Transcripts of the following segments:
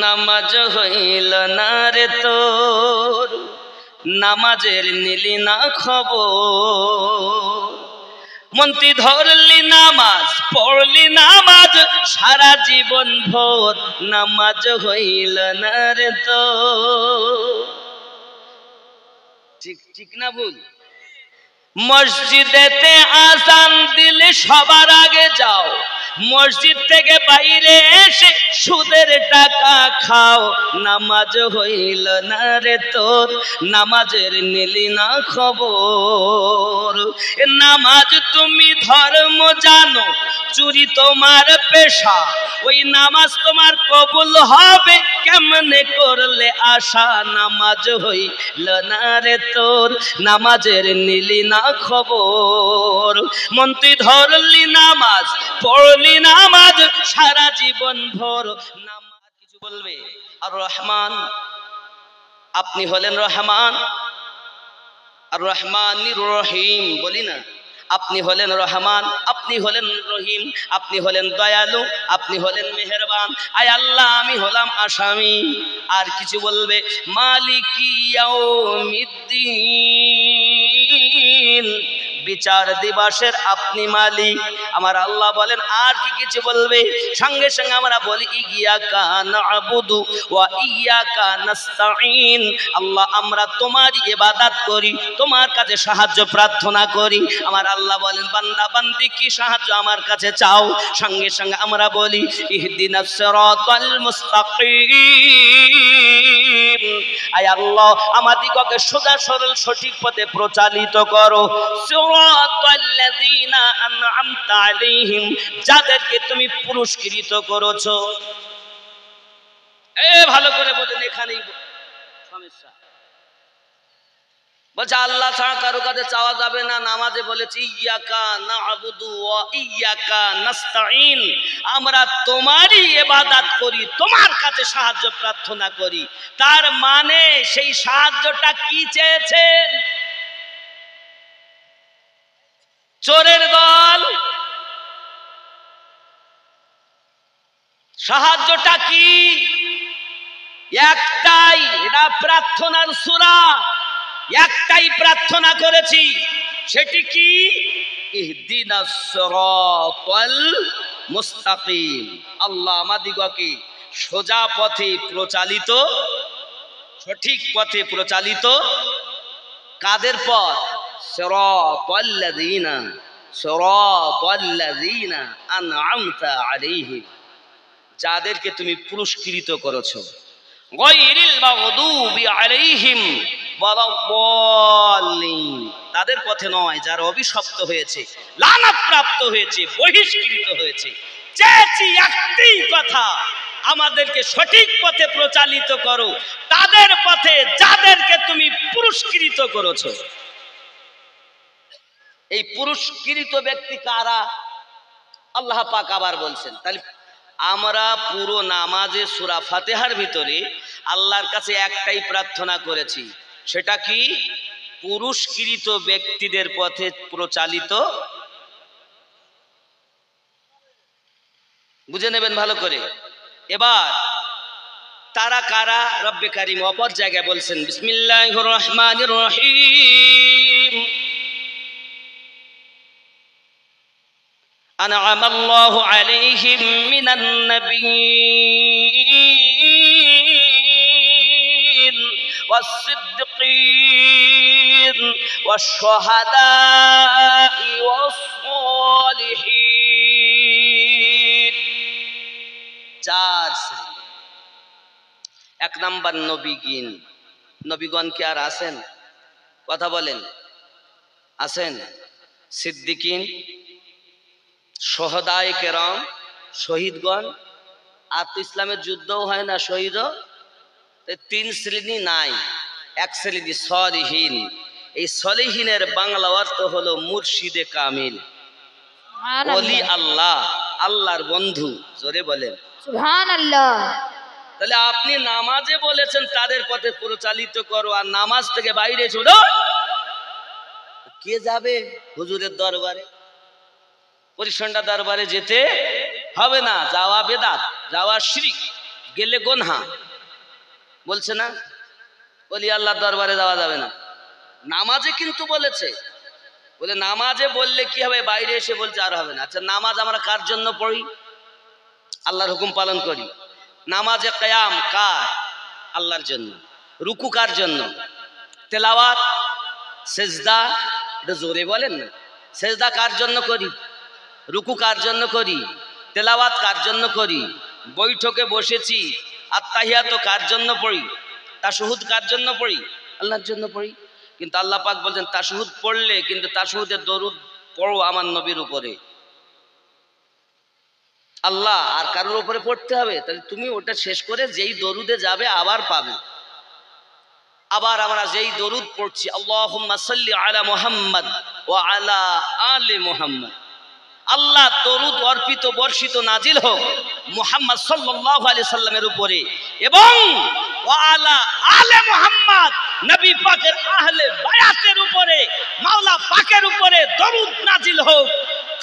নামাজ হইল না রে তোর, নামাজের নিলি না খবর। মন্ত্রী ধরলি নামাজ, পড়লি নামাজ সারা জীবন ভোর, নামাজ হইল না রে তোর। ঠিক ঠিক না ভুল? মসজিদেতে আজান দিলে সবার আগে যাও, মসজিদ থেকে বাইরে এসে সুদের টাকা খাও, নামাজ হইল না রে তোর, নামাজের নিলি না খবর। নামাজ তুমি ধর্ম জানো, চুরি তোমার পেশা, ওই নামাজ তোমার কবুল হবে কেমনে করলে আশা, নামাজ হইল না রে তোর, নামাজের নিলি না খবর। মন্ত্রী ধরলি নামাজ, পড়লি নামাজ সারা জীবন ভোর, নামাজ কিছু বলবে। আর রহমান, আপনি হলেন রহমান, আর রহমানির রহিম বলি না, আপনি হলেন রহমান, আপনি হলেন রহিম, আপনি হলেন দয়ালু, আপনি হলেন মেহেরবান। আয় আল্লাহ আমি হলাম আসামি। আর কিছু বলবে। মালিকি ইয়াউমিদ্দিন, বিচার দিবসের আপনি মালিক। আমার আল্লাহ বলেন আর কি কিছু বলবে? সঙ্গে সঙ্গে আমরা বলি ইয়াকা না'বুদু ওয়া ইয়াকা নাস্তাঈন। আল্লাহ আমরা তোমারই ইবাদত করি, তোমার কাছে সাহায্য প্রার্থনা করি। আমার আল্লাহ বলেন বান্দা বান্দি কি সাহায্য আমার কাছে চাও? সঙ্গে সঙ্গে আমরা বলি ইহদিনাস সিরাতাল মুস্তাকিম। আয় আল্লাহ আমাদিগকে সোজা সরল সঠিক পথে প্রচালিত করো। সিরাতাল্লাযীনা আন'আমতা আলাইহিম, যাদেরকে তুমি পুরস্কৃত করেছো। ভালো করে বলেন, এখানেই সমস্যা। বলছে আল্লাহ ছাড়া কারো কাছে চাওয়া যাবে না। নামাজে বলেছি ইয়াকা না'বুদু ওয়া ইয়াকা নাস্তাঈন, আমরা তোমারই ইবাদত করি, তোমার কাছে সাহায্য প্রার্থনা করি। তার মানে সেই সাহায্যটা কি চেয়েছেন? চোরের দল সাহায্যটা কি? একটাই, এটা প্রার্থনার সূরা, একটাই প্রার্থনা করেছি, সেটি কি? ইহদিনাস সিরাতাল মুস্তাকিম। আল্লাহ আমাদিগকে সোজা পথে প্রচালিত, সঠিক পথে প্রচালিত। কাদের পথ? সিরাতাল্লাযীনা আন'আমতা আলাইহিম, যাদেরকে তুমি পুরস্কৃত করেছো। গায়রিল মাগদুবি আলাইহিম ওয়ালাদ-দাল্লিন, তাদের পথে নয় যারা অভিশপ্ত হয়েছে, লানত প্রাপ্ত হয়েছে, বহিষ্কৃত হয়েছে। চেয়েছি একটি কথা, আমাদেরকে সঠিক পথে প্রচালিত করো, তাদের পথে যাদেরকে তুমি পুরস্কৃত করেছো। এই পুরস্কৃত ব্যক্তি কারা? আল্লাহ পাক আবার বলছেন। তাহলে আমরা পুরো নামাজে সূরা ফাতিহার ভিতরে আল্লাহর কাছে একটাই প্রার্থনা করেছি, সেটা কি? পুরস্কৃত ব্যক্তিদের পথে প্রচালিত। বুঝে নেবেন ভালো করে। এবার তারা কারা? রব্বে কারীম অপর জায়গায় বলছেন বিসমিল্লাহির রহমানির রহিম, আন'আমাল্লাহু আলাইহিম মিনান নাবিয়্যিন ওয়াস-সিদ্দীকিন ওয়াশ-শুহাদা'i ওয়াস-সালিহিন। চার শ্রেণী। এক নাম্বার নবীগণ। নবীগণ কি আর আছেন? কথা বলেন, আছেন? সিদ্দিকিন, শহদায়ে কেরাম, শহীদগণ। আর তো ইসলামের যুদ্ধও হয় না, শহীদও। তিন শ্রেণী নাই, এক শ্রেণী সলিহিন। এই সলিহিনের বাংলা অর্থ হলো মুর্শিদে কামিল, ওলি আল্লাহ, আল্লাহর বন্ধু। জোরে বলেন সুবহানাল্লাহ। তাহলে আপনি নামাজে বলেছেন তাদের পথে পরিচালিত করো, আর নামাজ থেকে বাইরে চলো। কে যাবে হুজুরের দরবারে? পরিসন্ডা দরবারে যেতে হবে না। যাওয়া বেদাত, যাওয়া শিরক, গেলে গোনহা বলছে না, বলি আল্লাহর দরবারে যাওয়া যাবে না। নামাজে কিন্তু বলেছে, বলে নামাজে বললে কি হবে, বাইরে এসে বলছে আর হবে না। আচ্ছা নামাজ আমরা কার জন্য পড়ি? আল্লাহর হুকুম পালন করি। নামাজে কিয়াম কার? আল্লাহর জন্য। রুকু কার জন্য? তেলাওয়াত, সেজদা, এটা জোরে বলেন না। সেজদা কার জন্য করি? রুকু কার জন্য করি? তেলাওয়াত কার জন্য করি? বৈঠকে বসেছি আত্তাহিয়াত কার জন্য পড়ি? তাশাহুদ কার জন্য পড়ি? আল্লাহর জন্য পড়ি। কিন্তু আল্লাহ পাক বলছেন তাশাহুদ পড়লে কিন্তু তাশাহুদের দরুদ পড়ো আমার নবীর উপরে। আল্লাহ আর কারোর উপরে পড়তে হবে? তাহলে তুমি ওটা শেষ করে যেই দরুদে যাবে আবার পাবে। আবার আমরা যেই দরুদ পড়ছি আল্লাহুম্মা সাল্লি আলা মুহাম্মদ ওয়া আলা আলি মুহাম্মদ, আল্লাহ দরুদ অর্পিত বর্ষিত নাজিল হোক মুহাম্মদ সাল্লাল্লাহু আলাইহি সাল্লামের উপরে এবং ওয়া আলা আলে মুহাম্মদ, নবী পাকের আহলে বায়াতের উপরে, মাওলা পাকের উপরে দরুদ নাজিল হোক।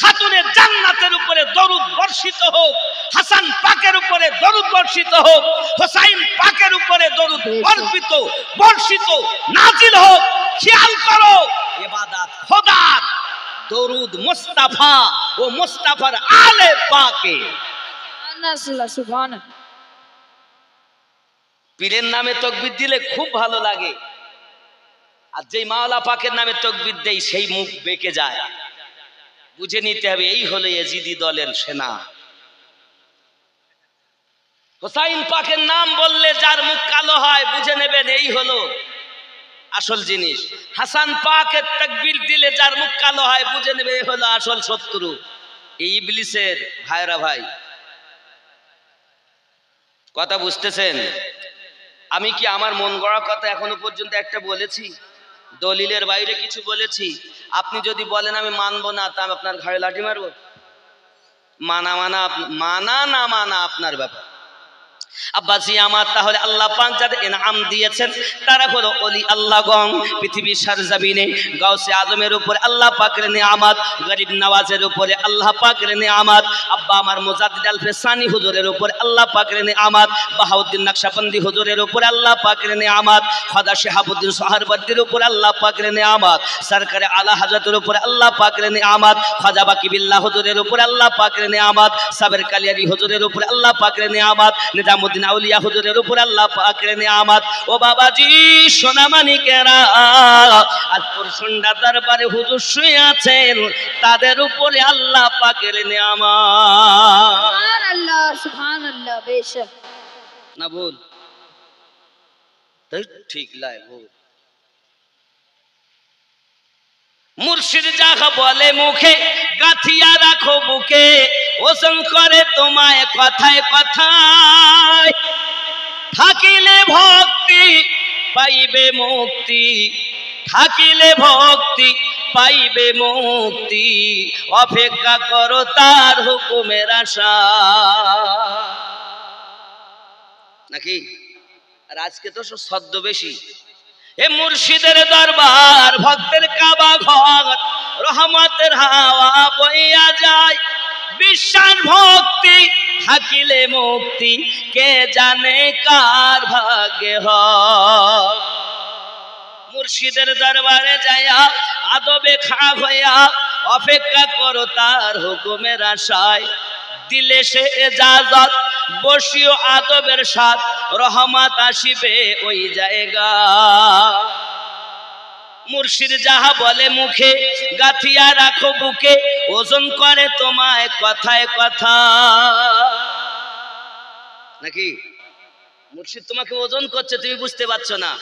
খাতুনে জান্নাতের উপরে দরুদ বর্ষিত হোক, হাসান পাকের উপরে দরুদ বর্ষিত হোক, হোসাইন পাকের উপরে দরুদ বর্ষিত নাজিল হোক। খেয়াল করো, ইবাদত খোদার, দরুদ মুস্তাফা ও মুস্তাফার আলে পাকে। সুবহানাল্লাহ। পীরের নামে তাকবীর দিলে খুব ভালো লাগে, আর যেই মাওলা পাকের নামে তাকবীর দেই সেই মুখ বেঁকে যায়। বুঝে নিতে হবে এই হলো ইয়াজিদি দলের সেনা। হোসাইন পাকের নাম বললে যার মুখ কালো হয় বুঝে নেবেন এই হলো আসল জিনিস। হাসান পাকের তাকবীর দিলে যার মুখ কালো হয় বুঝে নেবে এই হলো আসল শত্রু। এই ইবলিসের ভাইরা ভাই, কথা বুঝতেছেন? আমি কি আমার মন গড়া কথা এখনো পর্যন্ত একটা বলেছি? দলিলের বাইরে কিছু বলেছি? আপনি যদি বলেন আমি মানবো না, তা আমি আপনার ঘাড়ে লাঠি মারবো? মানা না মানা আপনার ব্যাপার। আব্বাজি আমার, তাহলে আল্লাহ পাক যাদের ইনাম দিয়েছেন তারা হলো ওলি আল্লাহগণ। পৃথিবীর সারজামিনে গাউসে আজমের উপরে আল্লাহ পাকের নিয়ামত, গরিব নওয়াজের উপরে আল্লাহ পাকের নিয়ামত, আব্বা আমার মুজাদ্দিদ আল ফেসানি হুজুরের উপরে আল্লাহ পাকের নিয়ামত, বাহাউদ্দিন নকশবন্দি হুজুরের উপরে আল্লাহ পাকের নিয়ামত, খাজা শিহাবুদ্দিন সোহরাওয়ার্দীর উপরে আল্লাহ পাকের নিয়ামত, সরকারে আলা হযরতের উপরে আল্লাহ পাকের নিয়ামত, খাজা বাকি বিল্লাহ হুজুরের উপরে আল্লাহ পাকের নিয়ামত, সাবের কালিয়ারি হুজুরের উপরে আল্লাহ পাকের নিয়ামত, নিজামুদ্দিন আউলিয়া হুজুরের উপরে আল্লাহ পাকের নিয়ামত। ও বাবাজি সোনামানিকেরা, আজ পুরসুন্ডা দরবারে হুজুর শুয়ে আছেন, তাদের উপরে আল্লাহ পাকের নিয়ামত। সুবহানাল্লাহ, সুবহানাল্লাহ। বেশক না ভুল? ঠিক লাই ভুল। মুর্শিদ যাহা বলে মুখে গাথিয়া রাখো বুকে, ওজন করে তোমায় কথায় কথায়। থাকিলে ভক্তি পাইবে মুক্তি, থাকিলে ভক্তি পাইবে মুক্তি, অপেক্ষা করো তার হুকুমের আশা। নাকি? আর আজকে তো সদ্য বেশি। এ মুর্শিদের দরবার, ভক্তের কাবা ঘর, রহমতের হাওয়া বইয়া যায়। বিশ্বাস ভক্তি থাকিলে মুক্তি, কে জানে কার ভাগ্যে হয়। মুর্শিদের দরবারে যাইয়া আদবে খা হইয়া অপেক্ষা করো তার হুকুমের আশায়। দিলে সে ইজাজত বসিও আদবের সাথ, রহমত আসিবে ওই জায়গা। মুর্শিদ যাহা বলে মুখে গাথিয়া রাখো বুকে, ওজন করে তোমায় কথায় কথা। নাকি? মুর্শিদ তোমাকে ওজন করছে, তুমি বুঝতে পারছো না।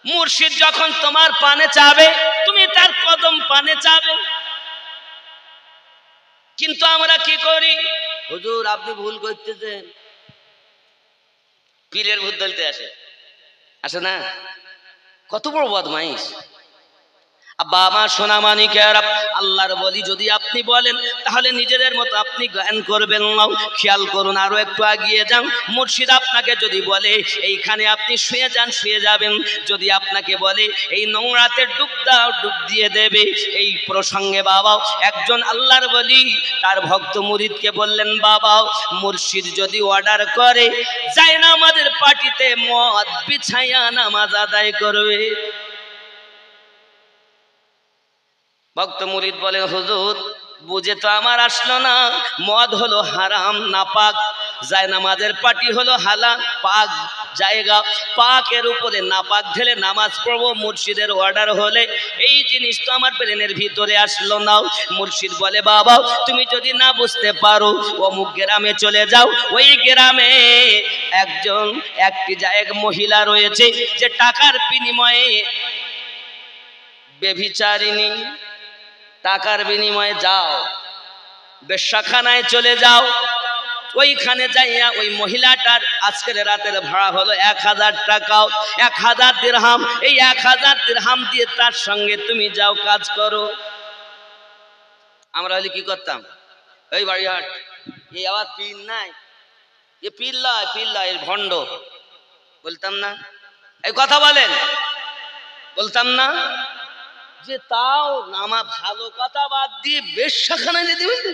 মুর্শিদ যখন তোমার পানে চাবে তুমি তার কদম পানে চাবে। কিন্তু আমরা কি করি? হুজুর আপনি ভুল করতেছেন। পীরের ভূত ধরতে আসে, আসে না? কত বড় বদমাইশ। আব্বা আমার সোনা মানিকেরা, আল্লাহর বলি যদি আপনি বলেন তাহলে নিজেদের মতো আপনি জ্ঞান করবেন না। খেয়াল করুন, আরো একটু এগিয়ে যান। মুর্শিদ আপনাকে যদি বলে এইখানে আপনি শুয়ে যান, শুয়ে যাবেন। যদি আপনাকে বলে এই নোংরাতে ডুব দাও, ডুব দিয়ে দেবে। এই প্রসঙ্গে বাবা একজন আল্লাহর বলি তার ভক্ত মুরিদকে বললেন, বাবা মুর্শিদ যদি অর্ডার করে যায় না আমাদের পার্টিতে মদ বিছাইয়া নামাজ আদায় করবে। ভক্ত মুরিদ বলে, হুজুর বুঝে তো আমার আসলো না, মদ হলো হারাম নাপাক, জায়নামাজের পাটি হলো হালাল পাক জায়গা, পাকের উপরে নাপাক ঢেলে নামাজ পড়বো মুর্শিদের অর্ডার হলে এই জিনিস তো আমার ব্রেনের ভিতরে আসলো না। মুর্শিদ বলে, বাবা তুমি যদি না বুঝতে পারো অমুক গ্রামে চলে যাও, ওই গ্রামে একটি জায়গা মহিলা রয়েছে যে টাকার বিনিময়ে বেভিচারিণী, টাকার বিনিময়ে যাও বেশ্যাখানায় চলে যাও, ওইখানে যাইয়া ওই মহিলাটার আজকের রাতের ভাড়া হলো 1000 টাকা, 1000 দিরহাম। এই 1000 দিরহাম দিয়ে তার সঙ্গে তুমি যাও, কাজ করো। আমরা হলে কি করতাম, এই বাড়িহাট এই আবার পীর নাই, এ পিল্লা এর ভণ্ড বলতাম না? এই কথা বলেন, বলতাম না? যে তাও নামা ভালো কথা বাদ দিয়ে বেশ্যাখানায় যেতে হবে।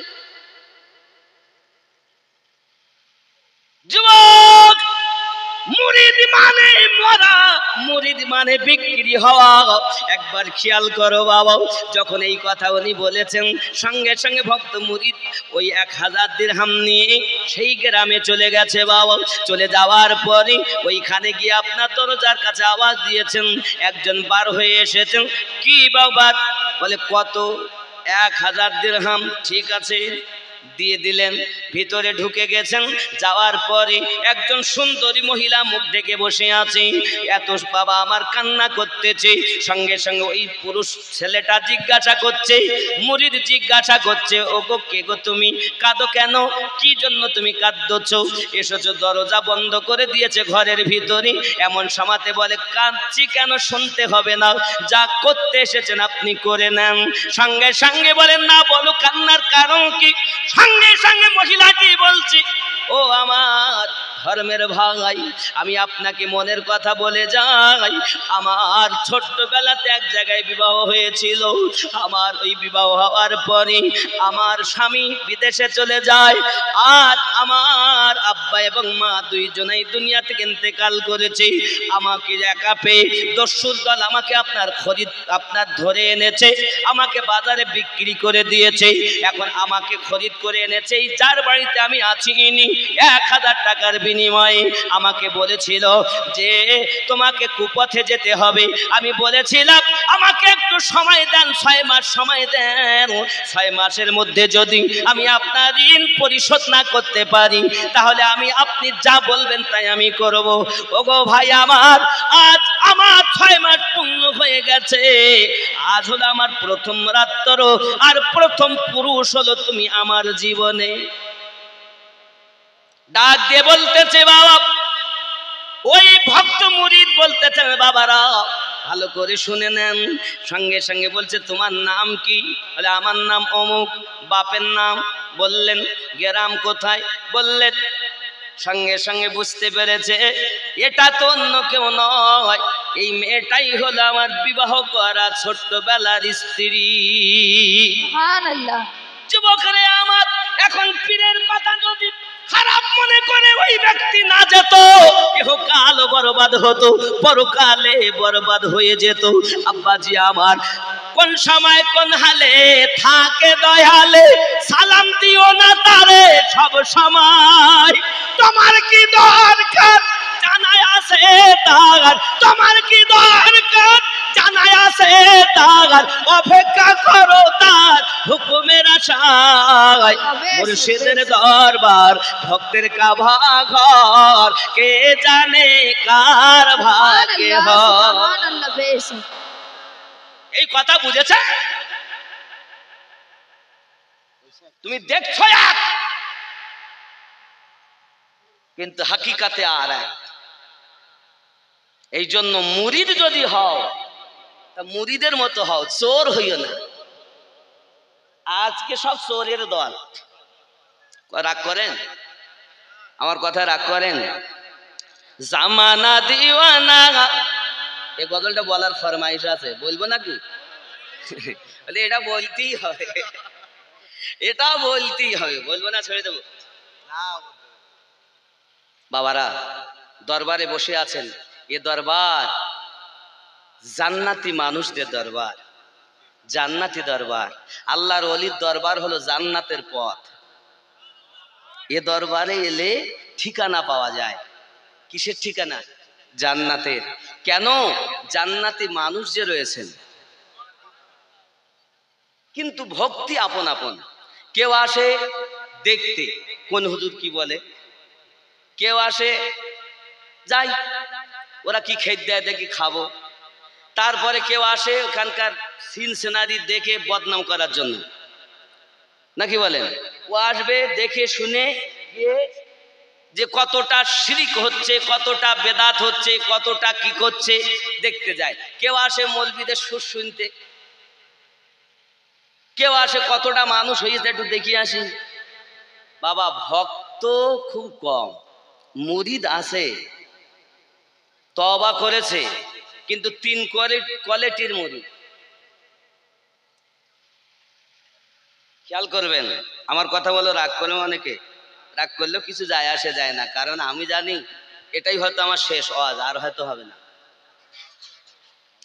যুবক, মুরিদ মানে মরা, মুরিদ মানে বিক্রি হওয়া। একবার খেয়াল করো বাবা, যখন এই কথা উনি বলেছেন সঙ্গে সঙ্গে ভক্ত মুরিদ ওই 1000 দিরহাম নিয়ে সেই গ্রামে চলে গেছে বাবা। চলে যাওয়ার পরে ওইখানে গিয়ে আপনার দরজার কাছে আওয়াজ দিয়েছেন, একজন বার হয়ে এসেছেন। কি বাবা? বলে কত? 1000 দিরহাম। ঠিক আছে, দিয়ে দিলেন। ভিতরে ঢুকে গেছেন, যাওয়ার পরে একজন সুন্দরী মহিলা মুখ ঢেকে বসে আছে। এত বাবা আমার কান্না করতেছে। সঙ্গে সঙ্গে ওই পুরুষ ছেলেটা জিজ্ঞাসা করছে, মুরিদ জিজ্ঞাসা করছে, ও গো কে গো তুমি, কাঁদো কেন, কি জন্য তুমি কাঁদছো? এসেছো, দরজা বন্ধ করে দিয়েছে ঘরের ভিতরে। এমন সমাতে বলে, কাঁদছি কেন শুনতে হবে না, যা করতে এসেছেন আপনি করে নেন। সঙ্গে সঙ্গে বলেন, না বলো কান্নার কারণ কি? সঙ্গে সঙ্গে মহিলাটি বলছি, ও আমার ধর্মের ভাই, আমি আপনাকে মনের কথা বলে যাই। আমার ছোট্টবেলাতে এক জায়গায় বিবাহ হয়েছিল। আমার ওই বিবাহ হওয়ার পরে আমার স্বামী বিদেশে চলে যায়, আর আমার আব্বা এবং মা দুইজনেই দুনিয়া থেকে ইন্তেকাল করেছে। আমাকে একা পেয়ে দস্যুর দল আমাকে আপনার ধরে এনেছে, আমাকে বাজারে বিক্রি করে দিয়েছে। এখন আমাকে খরিদ করে এনেছে যার বাড়িতে আমি আছি, 1000 টাকার বিনিময়ে আমাকে বলেছিল যে তোমাকে কুপথে যেতে হবে। আমি বলেছিলাম আমাকে একটু সময় দেন, 6 মাস সময় দেন। 6 মাসের মধ্যে যদি আমি আপনার ঋণ পরিশোধ না করতে পারি তাহলে আপনি যা বলবেন তাই আমি করব। ওগো ভাই আমার, আজ আমার 6 মাস পূর্ণ হয়ে গেছে। আজ হলো আমার প্রথম রাত্র, আর প্রথম পুরুষ হলো তুমি আমার জীবনে। ডাক দিয়ে বলতেছে বাবা, ওই ভক্ত মুরিদ বলতেছে, বাবারা ভালো করে শুনে নেন। সঙ্গে সঙ্গে বলছে, তোমার নাম কি? বলে, আমার নাম অমুক। বাপের নাম বললেন। গ্রাম কোথায় বললেন। সঙ্গে সঙ্গে বুঝতে পেরেছে এটা তো অন্য কেউ নয়, এই মেয়েটাই হলো আমার বিবাহ করা ছোট্টবেলার স্ত্রী। সুবহানাল্লাহ। যুবকরে আমার, এখন পীরের কথা যদি খারাপ মনে করে ওই ব্যক্তি না যেত, ইহকাল বরবাদ হতো, পরকালে বরবাদ হয়ে যেত। আব্বাজি আমার, কোন সময় কোন হালে থাকে দয়ালে, সালাম দিও না তারে সব সময়। তোমার কি দরকার জানায় আছে তার, তোমার কি দরকার জানায় আছে তার, অপেক্ষা করো তার হুকুমের আশায়। মুর্শিদের দরবার ভক্তের কাবা ঘর, কে জানে কার ভাগ্যে হয়। এই কথা বুঝেছে? তুমি দেখছো এক, কিন্তু হাকিকাতে আর এক। এই জন্য মুরিদ যদি হও তা মুরিদের মতো হও, চোর হইও না। আজকে সব চোরের দল। রাগ করেন? আমার কথা রাগ করেন? জামানা দিওয়ানা, এই গজলটা বলার ফরমাইশ আছে, বলবো নাকি? বলে এটা বলতেই হবে, এটা বলতেই হবে, বলবো না ছেড়ে দেবো? বাবারা দরবারে বসে আছেন, এ দরবার জান্নাতি মানুষদের দরবার, জান্নাতি দরবার। আল্লাহর ওলির দরবার হলো জান্নাতের পথ। এ দরবারে এলে ঠিকানা পাওয়া যায়। কিসের ঠিকানা? জান্নাতের। কেন? জান্নাতি মানুষ যে রয়েছেন, কিন্তু ভক্তি আপন আপন। কেউ আসে দেখতে কোন হুজুর কি বলে, কেউ আসে যাই ওরা কি খেতে দেয় দেখি খাবো, তারপরে কেউ আসে ওখানকার সিন সিনারি দেখে বদনাম করার জন্য, নাকি বলেন? ও আসবে দেখে শুনে গিয়ে যে কতটা শিরিক হচ্ছে, কতটা বেদাত হচ্ছে, কতটা কি করছে দেখতে যায়। কেউ আসে মৌলবীদের সুর শুনতে, কেউ আসে কতটা মানুষ হয়েছে একটু দেখিয়ে আসি। বাবা ভক্ত খুব কম, মুরিদ আছে, তওবা করেছে, কিন্তু 3 কোয়ালিটির মুরিদ। খেয়াল করবেন আমার কথা বলো। রাগ করে অনেকে, রাগ করলেও কিছু যায় আসে যায় না, কারণ আমি জানি এটাই হয়তো আমার শেষ ওয়াজ, আর হয়তো হবে না।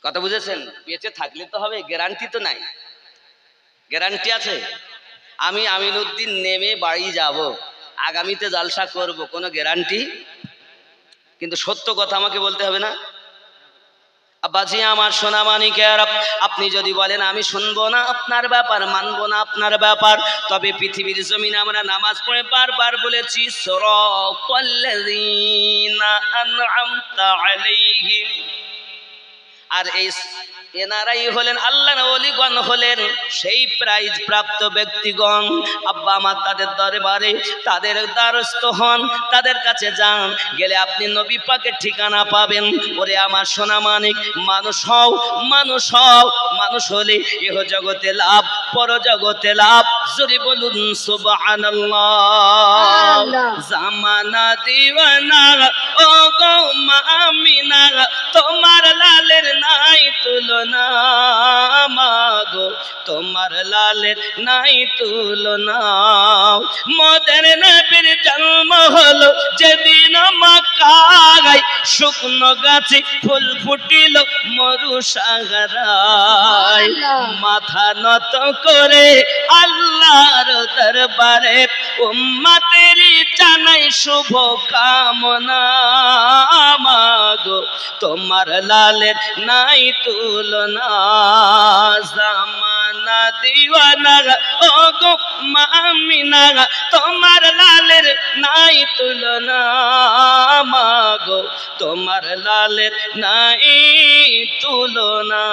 কথা বুঝেছেন? বেঁচে থাকলে তো হবে, গ্যারান্টি তো নাই। গ্যারান্টি আছে? আমি আমিনউদ্দিন নেমে বাড়ি যাব, আগামীতে জালসা করব, কোনো গ্যারান্টি? কিন্তু সত্য কথা আমাকে বলতে হবে না? আব্বাজি আমার সোনা মানিকের, আপনি যদি বলেন আমি শুনবো না আপনার ব্যাপার, মানবো না আপনার ব্যাপার, তবে পৃথিবীর জমিনে আমরা নামাজ পড়ে বারবার বলেছি সিরাতাল্লাযীনা আন'আমতা আলাইহিম। আর এই এনারাই হলেন আল্লাহর ওলিগণ, হলেন সেই প্রাইজ প্রাপ্ত ব্যক্তিগণ। আব্বা আমার তাদের দরবারে, তাদের দ্বারস্থ হন, তাদের কাছে যান, গেলে আপনি নবী পাকের ঠিকানা পাবেন। ওরে আমার সোনা মানিক, মানুষ হও, মানুষ হও, মানুষ হলে ইহ জগতে লাভ, পর জগতে লাভ। জোরে বলুন সুবহানাল্লাহ। জামানা দিওয়ানা ও গো মা আমিনা, তোমার লালের নাই তুলনা, মাগো তোমার লালের নাই তুলনা। মদের নবীর জন্ম হলো যেদিন মক্কায়, শুকনো গাছে ফুল ফুটিল মরু সাগরায়। মাথা নত করে আল্লাহর দরবারে উম্মতেরই জানাই শুভ কামনা, মাগো তোমার লালের নাই তুলনা। জামানা দিওয়ানা ও গো মা আমিনা, তোমার লালের নাই তুলনা, মাগো তোমার লালের নাই তুলনা।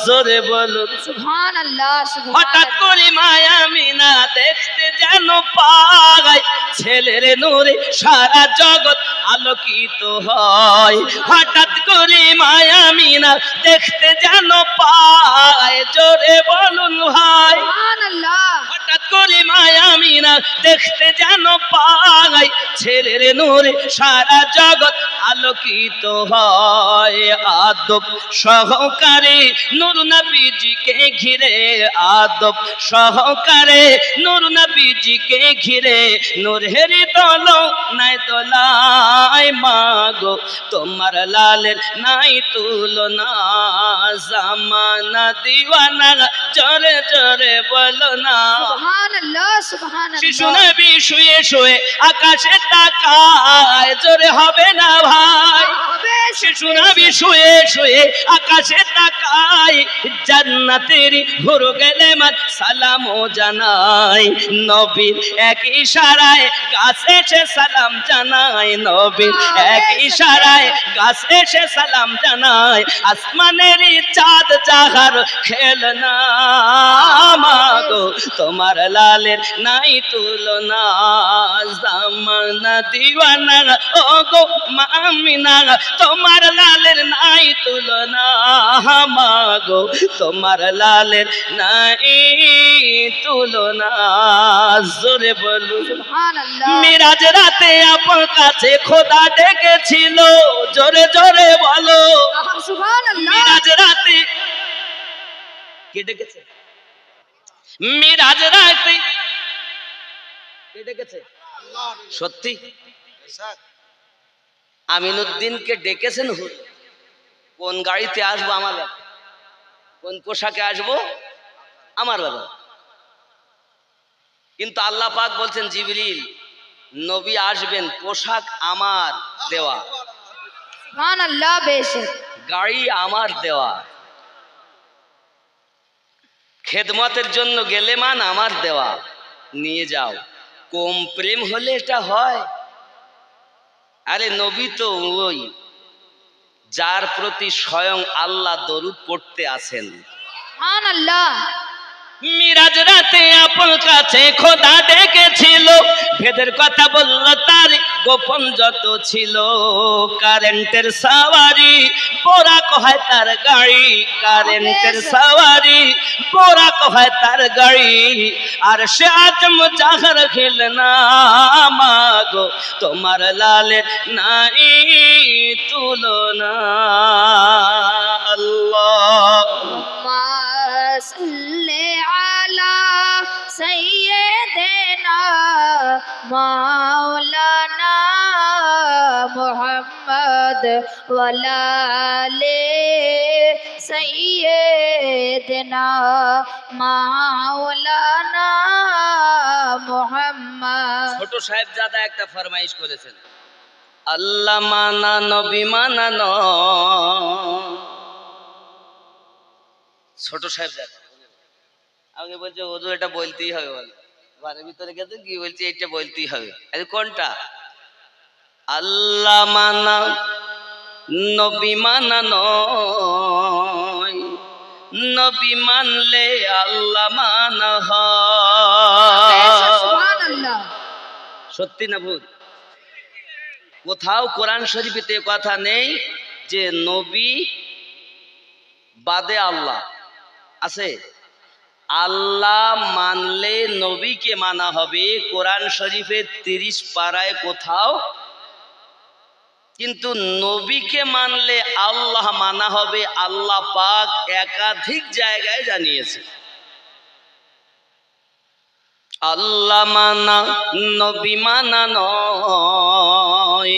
জোরে বলুন সুবহানাল্লাহ। হঠাৎ করে মায়া আমিনা দেখতে যেন পায়, ছেলের নূরে সারা জগৎ আলোকিত হয়। হঠাৎ করে মায়া আমিনা দেখতে যেন পায়, জোরে বলুন ভাই সুবহানাল্লাহ। হঠাৎ করে মায়া আমিনা দেখতে যেন পায়, ছেলের নূরে সারা জগৎ আলোকিত হয়। আদব সহকারে নূর নবীজিকে ঘিরে, আদব সহকারে নূর নবীজিকে ঘিরে, নূরের দোলো নাই দোলায়, মাগো তোমার লালের নাই তুলনা। জামানা দিওয়ানা জোরে জোরে বলো না সুবহানাল্লাহ সুবহানাল্লাহ। শিশু নবী শুয়ে শুয়ে আকাশে তাকায়, জোরে হবে না ভাই? শিশু নবী শুয়ে শুয়ে আকাশে তাকায়, জান্নাতের হুর গেলে মান সালাম ও জানাই। নবীর এক ইশারায় গাছ এসে সালাম জানায়, নবীর এক ইশারায় গাছ এসে সালাম জানায়। আসমানের চাঁদ জাহার খেলনা, মাগো তোমার লালের নাই তুলনা। জামানা দিওয়ানা ও গো মা আমিনা, তোমার লালের নাই তুলনা মাগো তোমার লালের নাই তুলনা জোরে বলু সুবহানাল্লাহ মিরাজ রাতে আপনার কাছে খোদা ডেকেছিল জোরে জোরে বলো সুবহানাল্লাহ মিরাজ রাতে কে ডেকেছে মিরাজ রাতে কে ডেকেছে সত্যি আমিনুদ্দিনকে ডেকেছেন কোন গাড়িতে আসবো আমার বাবা কোন পোশাকে আসবো আমার বাবা কিন্তু আল্লাহ পাক বলছেন জিবরিল নবী আসবেন পোশাক আমার দেওয়া সুবহানাল্লাহ বেশক গাড়ি আমার দেওয়া খেদমতের জন্য গেলে মান আমার দেওয়া নিয়ে যাও কম প্রেম হলে এটা হয় আরে নবী তো ওই যার প্রতি স্বয়ং আল্লাহ দরুদ পড়তে আছেন সুবহানাল্লাহ মিরাজ রাতে আপনার কাছে খোদা ডেকেছিল ভেদের কথা বলল তার গোপন যত ছিল কারেন্টের সাওয়ারি পোড়া কহায় তার গাড়ি কারেন্টের সাওয়ারি পোড়া কহায় তার গাড়ি আর সে আজম জাহর খেল না মাগো তোমার লালের নাই তুলনা আল্লাহ সাল্লি আলা সাইয়্যিদিনা মাওলানা মুহাম্মদ ওয়ালা আলি সাইয়্যিদিনা মাওলানা মুহাম্মদ ছোট সাহেবজাদা একটা ফরমাইশ করেছেন আল্লাহ মানা নবী মানা ছোট সাহেবজাদা আমাকে বলছে হুজুর এটা বলতেই হবে বলে ঘরের ভিতরে গেছে কি বলছে এটা বলতেই হবে কোনটা আল্লাহ মানা নবী মানা নয় নবী মানলে আল্লাহ মানা হয় সুবহানাল্লাহ সত্যি না ভূত কোথাও কোরআন শরীফেতে কথা নেই যে নবী বাদে আল্লাহ আছে আল্লাহ মানলে নবীকে মানা হবে কোরআন শরীফের 30 পারায় কোথাও কিন্তু নবীকে মানলে আল্লাহ মানা হবে আল্লাহ পাক একাধিক জায়গায় জানিয়েছে আল্লাহ মানা নবী মানা নয়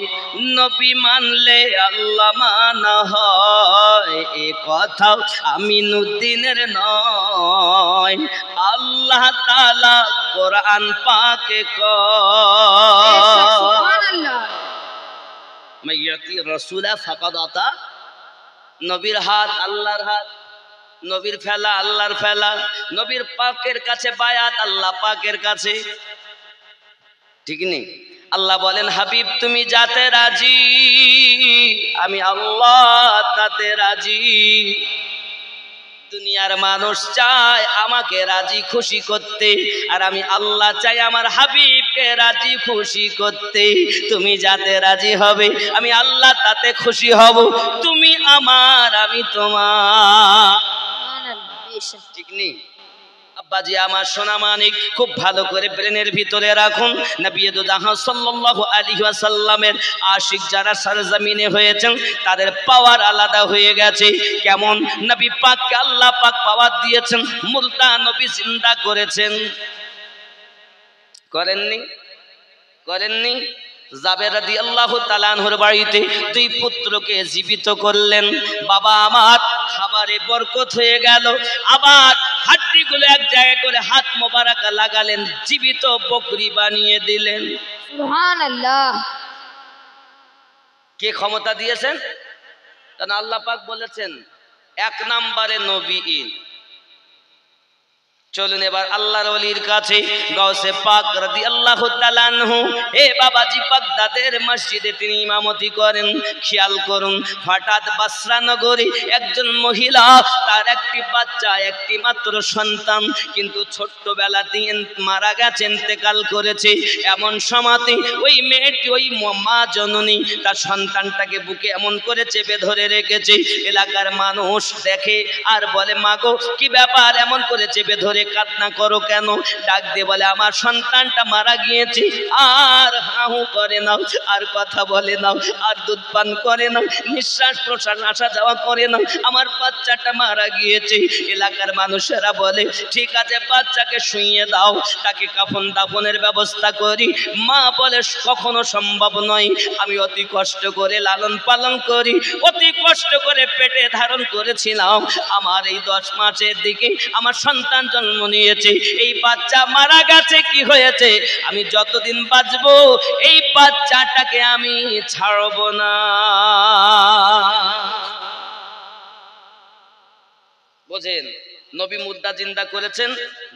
নবী মানলে আল্লাহ মানা হয় এ কথাও আমিনুদ্দিনের নয় আল্লাহ তাআলা কোরআন পাকে কয় সুবহানাল্লাহ মাইয়াতি রাসূলা ফাকাদ আতা নবীর হাত আল্লাহর হাত নবীর ফেলা আল্লাহর ফেলা নবীর পাকের কাছে বায়াত আল্লাহ পাকের কাছে ঠিক নেই আল্লাহ বলেন হাবিব তুমি যাতে রাজি আমি আল্লাহ তাতে রাজি দুনিয়ার মানুষ চায় আমাকে রাজি খুশি করতে আর আমি আল্লাহ চাই আমার হাবিবকে রাজি খুশি করতে তুমি যাতে রাজি হবে আমি আল্লাহ তাতে খুশি হব তুমি আমার আমি তোমার ঠিক নেই আব্বাজি আমার সোনা মানিক খুব ভালো করে ব্রেনের ভিতরে রাখুন নবী জাহান সাল্লাল্লাহু আলাইহি ওয়াসাল্লামের আশিক যারা সরজমিনে হয়েছেন তাদের পাওয়ার আলাদা হয়ে গেছে কেমন নবী পাককে আল্লাহ পাক পাওয়ার দিয়েছেন মুলতা নবী জিন্দা করেছেন করেননি জাবের রাদিয়াল্লাহু তাআলা আনহুর বাড়িতে দুই পুত্রকে জীবিত করলেন বাবা আমার খাবারে বরকত হয়ে গেল আবার হাড্ডিগুলো এক জায়গায় করে হাত মোবারক লাগালেন জীবিত বকরি বানিয়ে দিলেন সুবহানাল্লাহ কে ক্ষমতা দিয়েছেন কারণ আল্লাহ পাক বলেছেন এক নম্বরে নবীন চলুন এবার আল্লাহর ওলির কাছে গাউসে পাক রাদিয়াল্লাহু তাআলা আনহু এ বাবাজি বাগদাদের মসজিদে তিনি ইমামতি করেন। খেয়াল করুন, হঠাৎ বাসরা নগরে একজন মহিলা, তার একটি বাচ্চা, একটি মাত্র সন্তান, কিন্তু ছোট্টবেলাতেই মারা গেছে, ইন্তেকাল করেছে। এমন সময়তে ওই মেয়েটি, ওই মা জননী তার সন্তানটাকে বুকে এমন করে চেপে ধরে রেখেছে। এলাকার মানুষ দেখে আর বলে, মাগো কি ব্যাপার, এমন করে চেপে ধরে কান্না করো কেন? ডাক দিয়ে বলে, আমার সন্তানটা মারা গিয়েছে, আর হাহু করে নাও, আর কথা বলে নাও, আর দুধ পান করে নাও, নিঃশ্বাস প্রশ্বাস আসা যাওয়া করে নাও, আমার বাচ্চাটা মারা গিয়েছে। এলাকার মানুষেরা বলে, ঠিক আছে বাচ্চাকে শুইয়ে দাও, তাকে কাফন দাফনের ব্যবস্থা করি। মা বলে, কখনো সম্ভব নয়, আমি অতি কষ্ট করে লালন পালন করি, অতি কষ্ট করে পেটে ধারণ করেছিলাম, আমার এই 10 মাসের দিকে আমার সন্তান জন্ম নিয়েছে, এই বাচ্চা মারা গেছে, কি হয়েছে? আমি যতদিন বাঁচবো এই বাচ্চাটাকে আমি ছাড়ব না। বোঝেন, নবী মুর্দা জিন্দা করেছেন,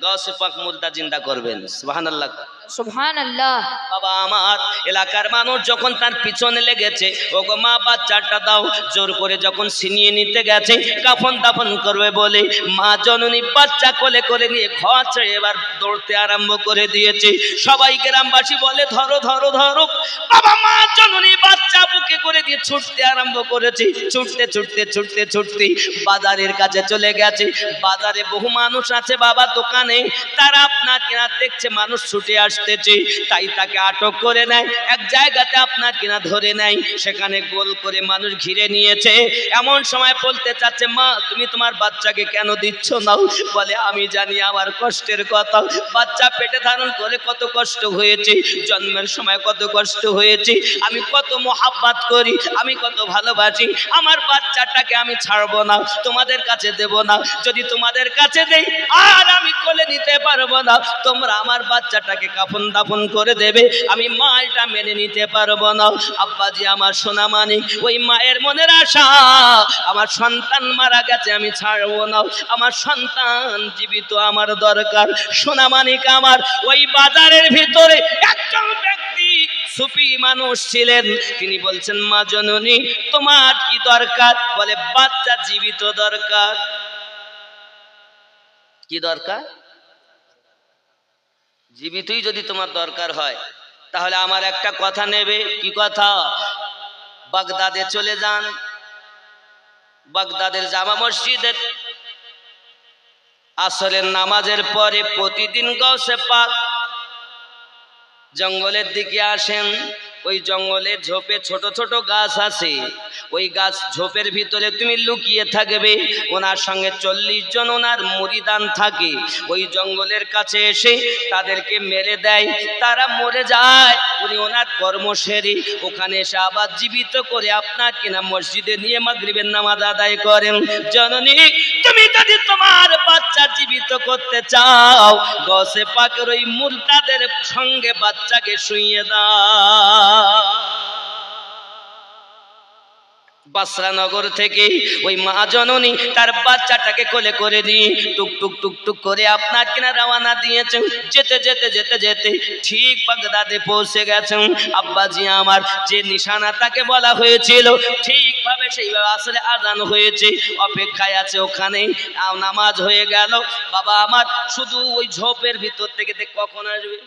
গাউসে পাক মুর্দা জিন্দা করবেন। সুবহানাল্লাহ, সুবহানাল্লাহ। বাবা আমার, এলাকার মানুষ যখন তার পিছনে লেগেছে, ওগো মা বাচ্চাটা দাও, জোর করে যখন ছিনিয়ে নিতে গেছে কাফন দাফন করবে বলে, মা জননী বাচ্চা কোলে করে নিয়ে ঘর ছেড়ে এবার দৌড়তে আরম্ভ করে দিয়েছে। সবাই গ্রামবাসী বলে, ধরো ধরো ধরো। বাবা মা জননী বাচ্চা বুকে করে দিয়ে ছুটতে আরম্ভ করেছে। ছুটতে ছুটতে ছুটতে ছুটতে বাজারের কাছে চলে গেছে। বাজারে বহু মানুষ আছে বাবা, দোকানে, তারা আপনার কিনা দেখছে মানুষ ছুটে আসতেছে, তাই তাকে আটক করে নেয়, এক জায়গাতে আপনার কিনা ধরে নেয়, সেখানে গোল করে মানুষ ঘিরে নিয়েছে। এমন সময় বলতে চাচ্ছে, মা তুমি তোমার বাচ্চাকে কেন দিচ্ছ না? বলে, আমি জানি আমার কষ্টের কথা, বাচ্চা পেটে ধারণ করে কত কষ্ট হয়েছে, জন্মের সময় কত কষ্ট হয়েছে, আমি কত মোহাব্বত করি, আমি কত ভালোবাসি, আমার বাচ্চাটাকে আমি ছাড়বো না, তোমাদের কাছে দেব না, যদি তোমাদের কাছে দেই আর আমি কোলে নিতে পারবো না, তোমরা আমার বাচ্চাটাকে কাফন দাফন করে দেবে, আমি মা এটা মেনে নিতে পারবো না। আব্বাজি আমার সোনা মানিক, ওই মায়ের মনের আশা, আমার সন্তান মারা গেছে, আমি ছাড়বো না, আমার সন্তান জীবিত আমার দরকার। সোনা মানিক আমার, ওই বাজারের ভিতরে একজন ব্যক্তি সুফি মানুষ ছিলেন, তিনি বলছেন, মা জননী তোমার কি দরকার? বলে, বাচ্চা জীবিত দরকার। কি দরকার? জীবিতই যদি তোমার দরকার হয় তাহলে আমার একটা কথা নেবে। কি কথা? বাগদাদে চলে যান, বাগদাদের জামা মসজিদের আসরের নামাজের পরে প্রতিদিন গাউসে পাক জঙ্গলের দিকে আসেন। ওই জঙ্গলের ঝোপে ছোট ছোট গাছ আছে, ওই গাছ ঝোপের ভিতরে তুমি লুকিয়ে থাকবে। ওনার সঙ্গে 40 জন ওনার মুরিদান থাকে। ওই জঙ্গলের কাছে এসে তাদেরকে মেরে দেয়, তারা মরে যায়। উনি ওনার কর্ম সেরে ওখানে এসে আবার জীবিত করে আপনার কিনা মসজিদে নিয়ে মাগরিবের নামাজ আদায় করেন। জননী তুমি যদি তোমার বাচ্চা জীবিত করতে চাও, গাউসে পাকের ওই মুর্দাদের সঙ্গে বাচ্চাকে শুইয়ে দাও। বাসরা নগর থেকে ওই মা জননী তার বাচ্চাটাকে কোলে করে দিয়ে টুক টুক টুক টুক করে আপনার কিনা রওনা দিয়েছেন। যেতে যেতে যেতে যেতে ঠিক বাগদাদে পৌঁছে গেছেন। আব্বাজি আমার, যে নিশানা তাকে বলা হয়েছিল ঠিকভাবে সেইভাবে আসলে আজান হয়েছে, অপেক্ষায় আছে ওখানে। নামাজ হয়ে গেল। বাবা আমার, শুধু ওই ঝোপের ভিতর থেকে কখন আসবে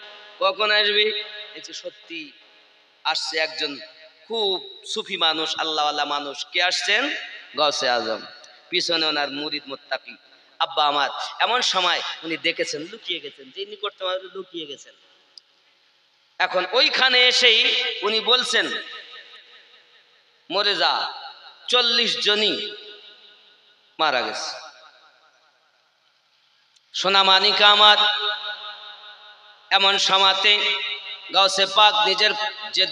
কখন আসবে, সত্যি আসছে একজন খুব সুফি মানুষ, আল্লাহওয়ালা মানুষ। কে আসছেন? গাউসে আজম, পিছনে ওনার মুরিদ মুত্তাকি। আব্বা আমার, এমন সময় উনি দেখেছেন, লুকিয়ে গেছেন, যে নিকটতম লুকিয়ে গেছেন। এখন ওইখানে এসেই উনি বলছেন, মরে যা, 40 জনই মারা গেছে। সোনা মানিকা আমার, এমন সময়তে গাউসে পাক নিজের যে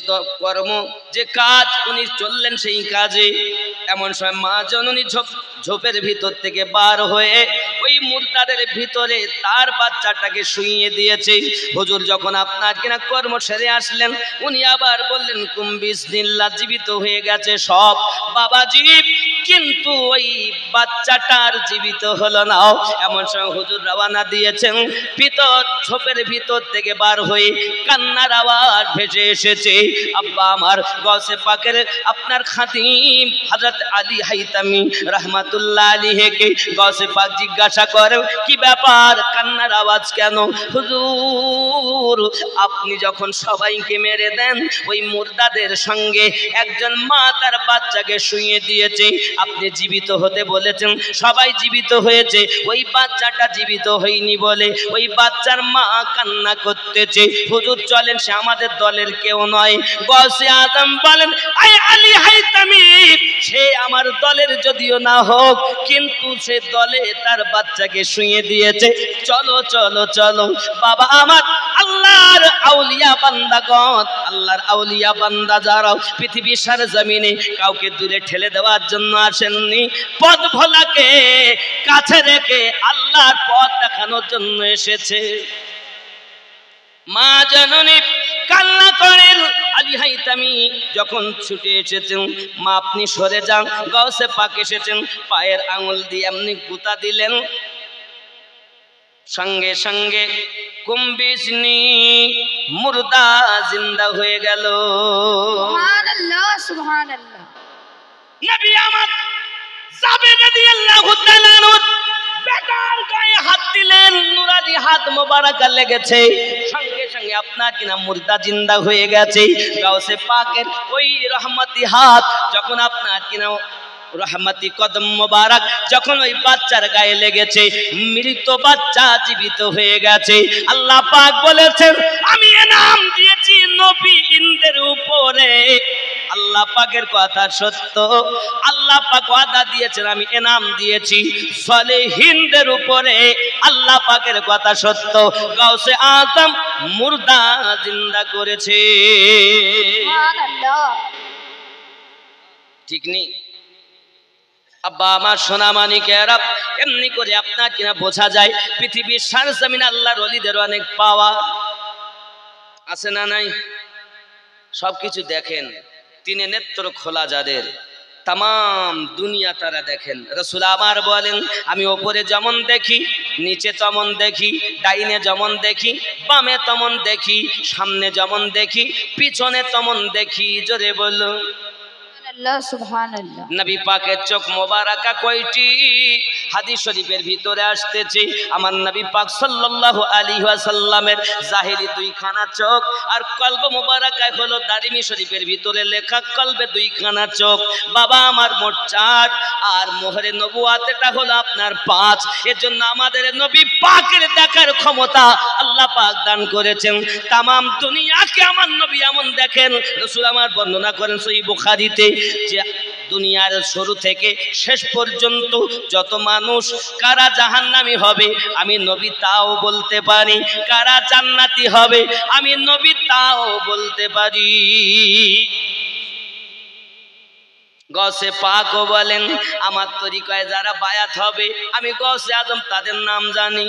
কর্ম যে কাজ উনি চললেন সেই কাজে এমন সময় মা জননী ঝোপের ভিতর থেকে বার হয়ে ওই মুর্দাদের ভিতরে তার বাচ্চাটাকে শুইয়ে দিয়েছে। হুজুর যখন আপনার কিনা কর্ম সেরে আসলেন উনি আবার বললেন কুম্বিসমিল্লাহ, জীবিত হয়ে গেছে সব বাবাজি, কিন্তু ওই বাচ্চাটার জীবিত হলো না। এমন সময় হুজুর রওনা দিয়েছেন, ভিতর ঝোপের ভিতর থেকে বার হয়ে কান্নার আওয়াজ ভেসে এসেছে। আব্বা আমার গৌসে পাকের আপনার খাতিম হযরত আলী হাইতামি রাহমাতুল্লাহ আলাইহিকে গৌসে পাক জিজ্ঞাসা করে, কি ব্যাপার, কান্নার আওয়াজ কেন? হুজুর আপনি যখন সবাইকে মেরে দেন ওই মুর্দাদের সঙ্গে একজন মা তার বাচ্চাকে শুইয়ে দিয়েছে, আপনি জীবিত হতে বলেছেন, সবাই জীবিত হয়েছে, ওই বাচ্চাটা জীবিত হয়নি বলে ওই বাচ্চার মা কান্না করতেছে। হুজুর চলেন, সে আমাদের দলের কেউ নয়। গৌসে আজম বলেন, আই আলী হাইতামি, সে আমার দলের যদিও না হোক কিন্তু সে দলে তার বাচ্চাকে শুইয়ে দিয়েছে। চলো চলো চলো বাবা আমার, আল্লাহর আউলিয়া বান্দাগণ, আল্লাহর আউলিয়া বান্দা যারা পৃথিবীর সরজমিনে কাউকে দূরে ঠেলে দেওয়ার জন্য আসেননি, পথ ভোলাকে কাছে রেখে আল্লাহর পথ দেখানোর জন্য এসেছে। মা জননী কান্না করেন। আলী হাইতামি যখন ছুটে এসেছেন, মা আপনি সরে যান, গৌসে পাক এসেছেন, পায়ের আঙুল দিয়ে এমনি গুতা দিলেন, সঙ্গে সঙ্গে কুম্বিসনি মুর্দা জিন্দা হয়ে গেল। সুবহানাল্লাহ সুবহানাল্লাহ। নবী আমার যাবে রাদিয়াল্লাহু তাআলা বেটার গায়ে হাত দিলেন, নুরানি হাত মোবারক লেগেছে, সঙ্গে সঙ্গে আপনার কিনা মুর্দা জিন্দা হয়ে গেছে। গাউসে পাকের ওই রহমতি হাত যখন আপনার কিনা রহমতি কদম মোবারক যখন ওই বাচ্চার গায়ে লেগেছে, মৃত বাচ্চা জীবিত হয়ে গেছে। আল্লাহ পাক বলেছেন, আমি এনাম দিয়েছি নবীদের উপরে। আল্লাহ পাকের কথা সত্য, আল্লাহ পাক ওয়াদা দিয়েছেন, আমি এনাম দিয়েছি সালেহিনদের উপরে। আল্লাহ পাকের কথা সত্য, গাউসে আজম মুর্দা জিন্দা করেছে। সুবহানাল্লাহ। ঠিক নেই আব্বা আমার সোনা মানিকেরা, এমনি করে আপনার কিনা বোঝা যায় পৃথিবীর সরজমিনে আল্লাহর ওলিদের অনেক পাওয়া আছে না নাই? সবকিছু দেখেন, তিনে নেত্র খোলা যাদের, তাম দুনিয়া তারা দেখেন। রাসূল আমার বলেন, আমি ওপরে যেমন দেখি, নিচে তেমন দেখি, ডাইনে যেমন দেখি, বামে তেমন দেখি, সামনে যেমন দেখি, পিছনে তেমন দেখি। জোরে বলো সুবহানাল্লাহ। নবী পাকের চোখ মোবারকা কয়টি? হাদিস শরীফের ভিতরে আসতেছে, আমার নবী পাক সাল্লাল্লাহু আলাইহি ওয়াসাল্লামের জাহিরি দুইখানা চোখ, আর কলব মোবারকায় হলো দারিমি শরীফের ভিতরে লেখা কলবে দুইখানা চোখ। বাবা আমার মোট 4, আর মোহরে নবুয়াত এটা হলো আপনার 5। এর জন্য আমাদের নবী পাকের দেখার ক্ষমতা আল্লাহ পাক দান করেছেন। তামাম দুনিয়াকে আমার নবী এমন দেখেন। রাসূল আমার বর্ণনা করেন সহিহ বুখারীতে যে দুনিয়ার শুরু থেকে শেষ পর্যন্ত যত মানুষ, কারা জাহান্নামী হবে আমি নবী তাও বলতে পারি, কারা জান্নাতি হবে আমি নবী তাও বলতে পারি। গৌসে পাকও বলেন, আমার তরিকায় যারা বায়াত হবে আমি গৌসে আজম তাদের নাম জানি।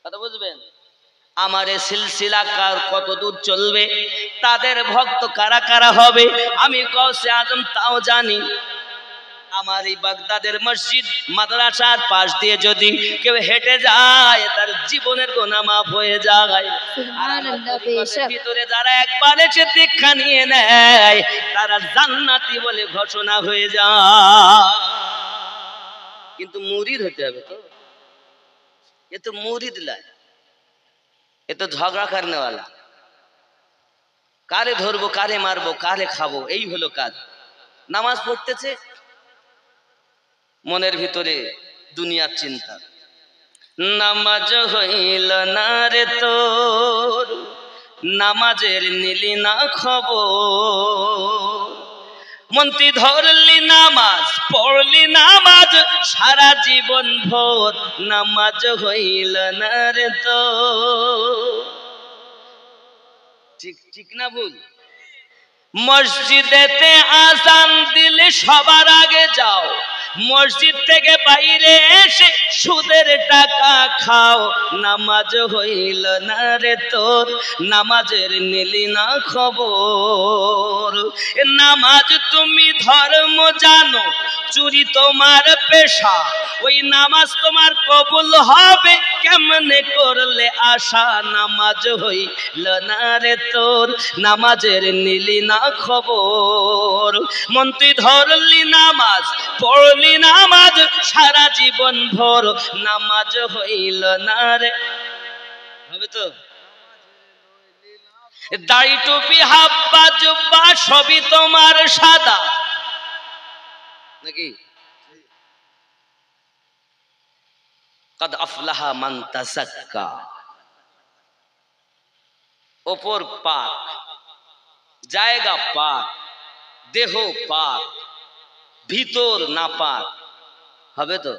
কথা বুঝবেন? আমার এই সিলসিলা কত দূর চলবে, তাদের ভক্ত কারা কারা হবে আমি গৌসে আজম তাও জানি। আমার এই বাগদাদের মসজিদ মাদ্রাসার পাশ দিয়ে যদি কেউ হেঁটে যায় তার জীবনের গুনাহ মাফ হয়ে যায়। ভিতরে যারা একবার এসে দীক্ষা নিয়ে নেয় তারা জান্নাতি বলে ঘোষণা হয়ে যায়। কিন্তু মুরিদ হতে হবে তো, এ তো মুরিদ লাই, এ তো ঝগড়া করনেওয়ালা, কারে ধরবো, কারে মারবো, কারে খাবো, এই হলো কাজ। নামাজ পড়তেছে, মনের ভিতরে দুনিয়ার চিন্তা। নামাজ হইল না রে তোর, নামাজের নিলি না খবর, মন্ত্রী ধরলি নামাজ, পড়লি নামাজ সারা জীবন ভোর, নামাজ হইল না রে তোর। ঠিক ঠিক না ভুল? মসজিদেতে আজান দিলে সবার আগে যাও, মসজিদ থেকে বাইরে এসে সুদের টাকা খাও, নামাজ হইল না রে তোর, নামাজের নিলি না খবর। নামাজ তুমি ধর্ম জানো, চুরি তোমার পেশা, ওই নামাজ তোমার কবুল হবে কেমনে করলে আশা, নামাজ হইল না রে তোর, নামাজের নিলি না খবর। মন তুই ধরলি নামাজ, পড়লি নামাজ সারা জীবন ভর, নামাজ হইল না রে। হবে তো? দাড়ি টুপি হাব্বা জুব্বা সবই তোমার সাদা নাকি? কদ আফলাহা মান তাযাক্কা, ওপর পাক, জায়গা পাক, দেহ পাক, ভিতর না পাক। হবে তো?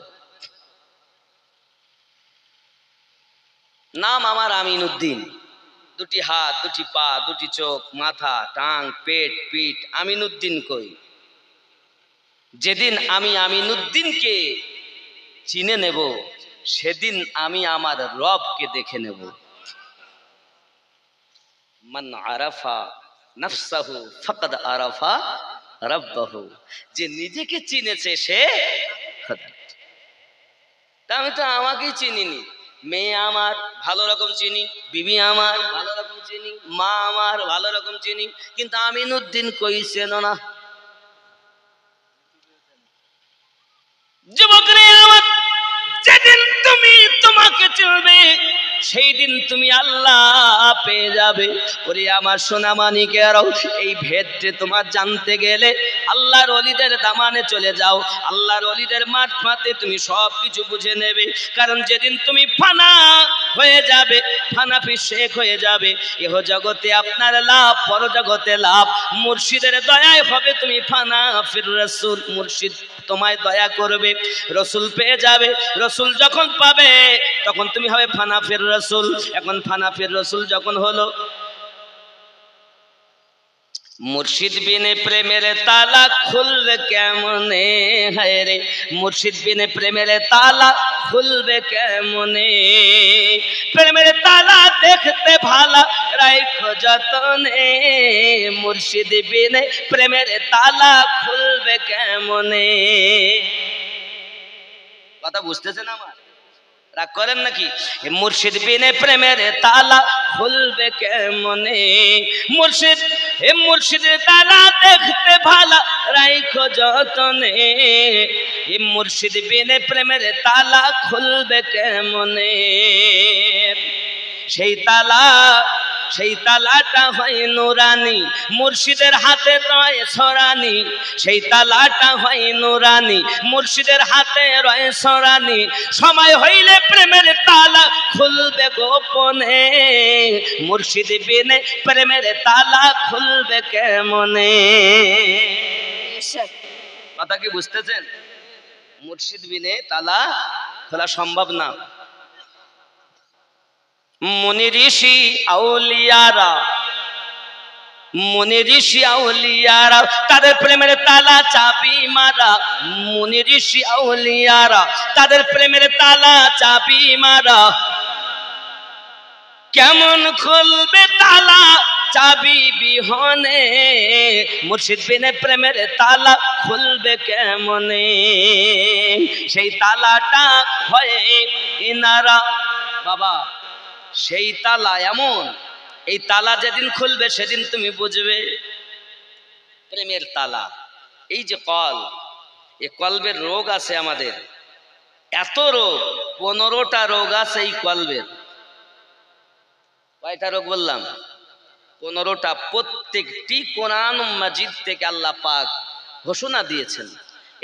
নাম আমার আমিনউদ্দিন, দুটি হাত, দুটি পা, দুটি চোখ, মাথা, টাং, পেট, পিঠ, আমিনউদ্দিন কই? যেদিন আমি আমিনউদ্দিনকে চিনে নেব সেদিন আমি আমার রবকে দেখে নেব। মান আরাফা নাফসাহু ফাকাদ আরাফা রাব্বাহু, যে নিজেকে চিনেছে সে খোদা। তা আমি তো আমাকেই চিনিনি। মেয়ে আমার ভালো রকম চিনি, বিবি আমার ভালো রকম চিনি, মা আমার ভালো রকম চিনি, কিন্তু আমিনউদ্দিন কই চেনো না। যুবকরে আমার, যেদিন তুমি তোমাকে চিনবে সেই দিন তুমি আল্লাহ পেয়ে যাবে। ওরে আমার সোনা মানিকেরাও, এই ভেদটি তোমার জানতে গেলে আল্লাহর ওলিদের দামানে চলে যাও, আল্লাহর ওলিদের মারফতে তুমি সব কিছু বুঝে নেবে। কারণ যেদিন তুমি ফানা হয়ে যাবে, ফানাফি শেখ হয়ে যাবে, এহ জগতে আপনার লাভ, পর জগতে লাভ। মুর্শিদের দয়ায় হবে তুমি ফানা ফির রাসূল, মুর্শিদ তোমায় দয়া করবে, রসুল পেয়ে যাবে। রসুল যখন পাবে তখন তুমি হবে ফানা ফির রসুল। এখন ফানা ফির রসুল যখন হলো, মুর্শিদ বিনে প্রেমের তালা খুলবে কেমনে, হায় রে মুর্শিদ বিনে প্রেমের তালা খুলবে কেমনে। প্রেমের তালা দেখতে ভালা রাইখো যতনে, মুর্শিদ বিনে প্রেমের তালা খুলবে কেমনে। কথা বুঝতেছেন আমার? রাগ করেন নাকি? মুর্শিদ বিনে প্রেমের তালা খুলবে কেমনে। মুর্শিদ মুর্শিদের তালা দেখতে ভালা রাইখো যতনে, মুর্শিদ বিনে প্রেমের তালা খুলবে কেমনে। সেই তালাটা হয় নুরানি, মুর্শিদের হাতে রয় সরানি। সেই তালাটা হয় নুরানি, মুর্শিদের হাতে রয় সরানি। সময় হইলে প্রেমের তালা খুলবে গোপনে, মুর্শিদ বিনে প্রেমের তালা খুলবে কেমনে। কথা কি বুঝতেছেন? মুর্শিদ বিনে তালা খোলা সম্ভব না। মুনি ঋষি আউলিয়ারা, মুনি ঋষি আউলিয়ারা তাদের প্রেমের তালা চাবি মারা। মুনি ঋষি আউলিয়ারা তাদের প্রেমের তালা চাবি মারা। কেমন খুলবে তালা চাবি বিহনে, মুর্শিদ বিনে প্রেমের তালা খুলবে কেমনে। সেই তালাটা হয় ইনারা। বাবা, সেই তালা এমন, এই তালা যেদিন খুলবে সেদিন তুমি বুঝবে প্রেমের তালা। এই যে কল, এই কলবের রোগ আছে আমাদের, এত রোগ, 15টা রোগ আছে এই কলবের। কয়টা রোগ বললাম? 15টা। প্রত্যেকটি কোরআন মাজিদ থেকে আল্লাহ পাক ঘোষণা দিয়েছেন।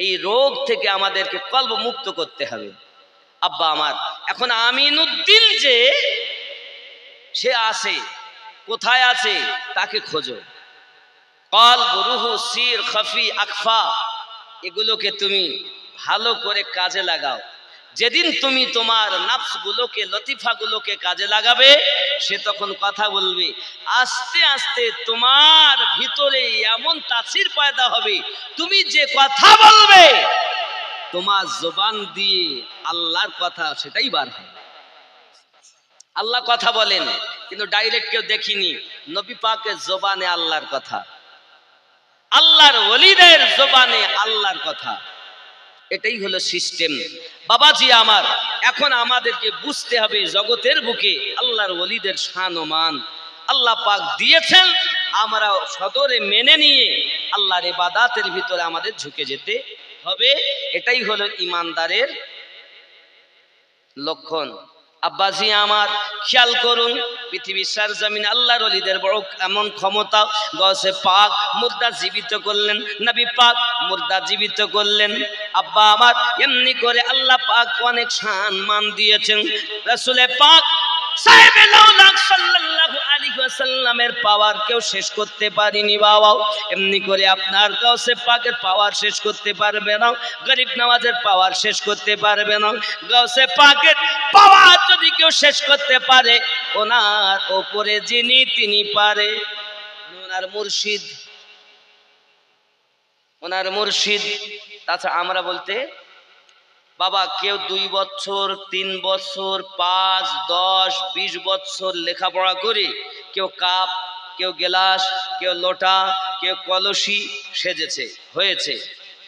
এই রোগ থেকে আমাদেরকে কলব মুক্ত করতে হবে। আব্বা আমার, এখন আমিনউদ্দিন যে সে আছে, কোথায় আছে তাকে খোঁজো। কলব, রুহু, সির, খফি, আকফা, এগুলোকে তুমি ভালো করে কাজে লাগাও। যেদিন তুমি তোমার নাফসগুলোকে লতিফাগুলোকে কাজে লাগাবে সে তখন কথা বলবে, আস্তে আস্তে তোমার ভিতরে এমন তাসির পয়দা হবে, তুমি যে কথা বলবে তোমার জবান দিয়ে আল্লাহর কথা সেটাই বার হবে। আল্লাহ কথা বলেন কিন্তু ডাইরেক্ট কেউ দেখিনি, নবী পাকের জবানে আল্লাহর কথা, আল্লাহর ওলিদের জবানে আল্লাহর কথা, এটাই হলো সিস্টেম। বাবাজি আমার, এখন আমাদেরকে বুঝতে হবে জগতের বুকে আল্লাহর ওলিদের শান ও মান আল্লাহ পাক দিয়েছেন, আমরা সদরে মেনে নিয়ে আল্লাহর ইবাদতের ভিতরে আমাদের ঝুঁকে যেতে হবে। এটাই হলো ইমানদারের লক্ষণ। আব্বাজি আমার, খেয়াল করুন পৃথিবীর সরজমিনে আল্লাহর ওলিদের বড় এমন ক্ষমতা, গৌসে পাক মুর্দা জীবিত করলেন, নবী পাক মুর্দা জীবিত করলেন। আব্বা আমার, এমনি করে আল্লাহ পাক অনেক সম্মান দিয়েছেন। রাসূলে পাক সাহেবে লাউলাক সাল্লাল্লাহু আলাইহি ওয়াসাল্লামের পাওয়ার কেউ শেষ করতে পারেনি বাবা। এমনি করে আপনার গৌসে পাকের পাওয়ার শেষ করতে পারবে না, গরিব নওয়াজের পাওয়ার শেষ করতে পারবে না। গৌসে পাকের পাওয়ার যদি কেউ শেষ করতে পারে, ওনার ওপরে যিনি তিনি পারে, ওনার মুর্শিদ, ওনার মুর্শিদ। তাছাড়া আমরা বলতে বাবা কেউ 2 বছর 3 বছর 5, 10, 20 বছর লেখাপড়া করে কেউ কাপ, কেউ গেলাস, কেউ লোটা, কেউ কলসি সেজেছে হয়েছে,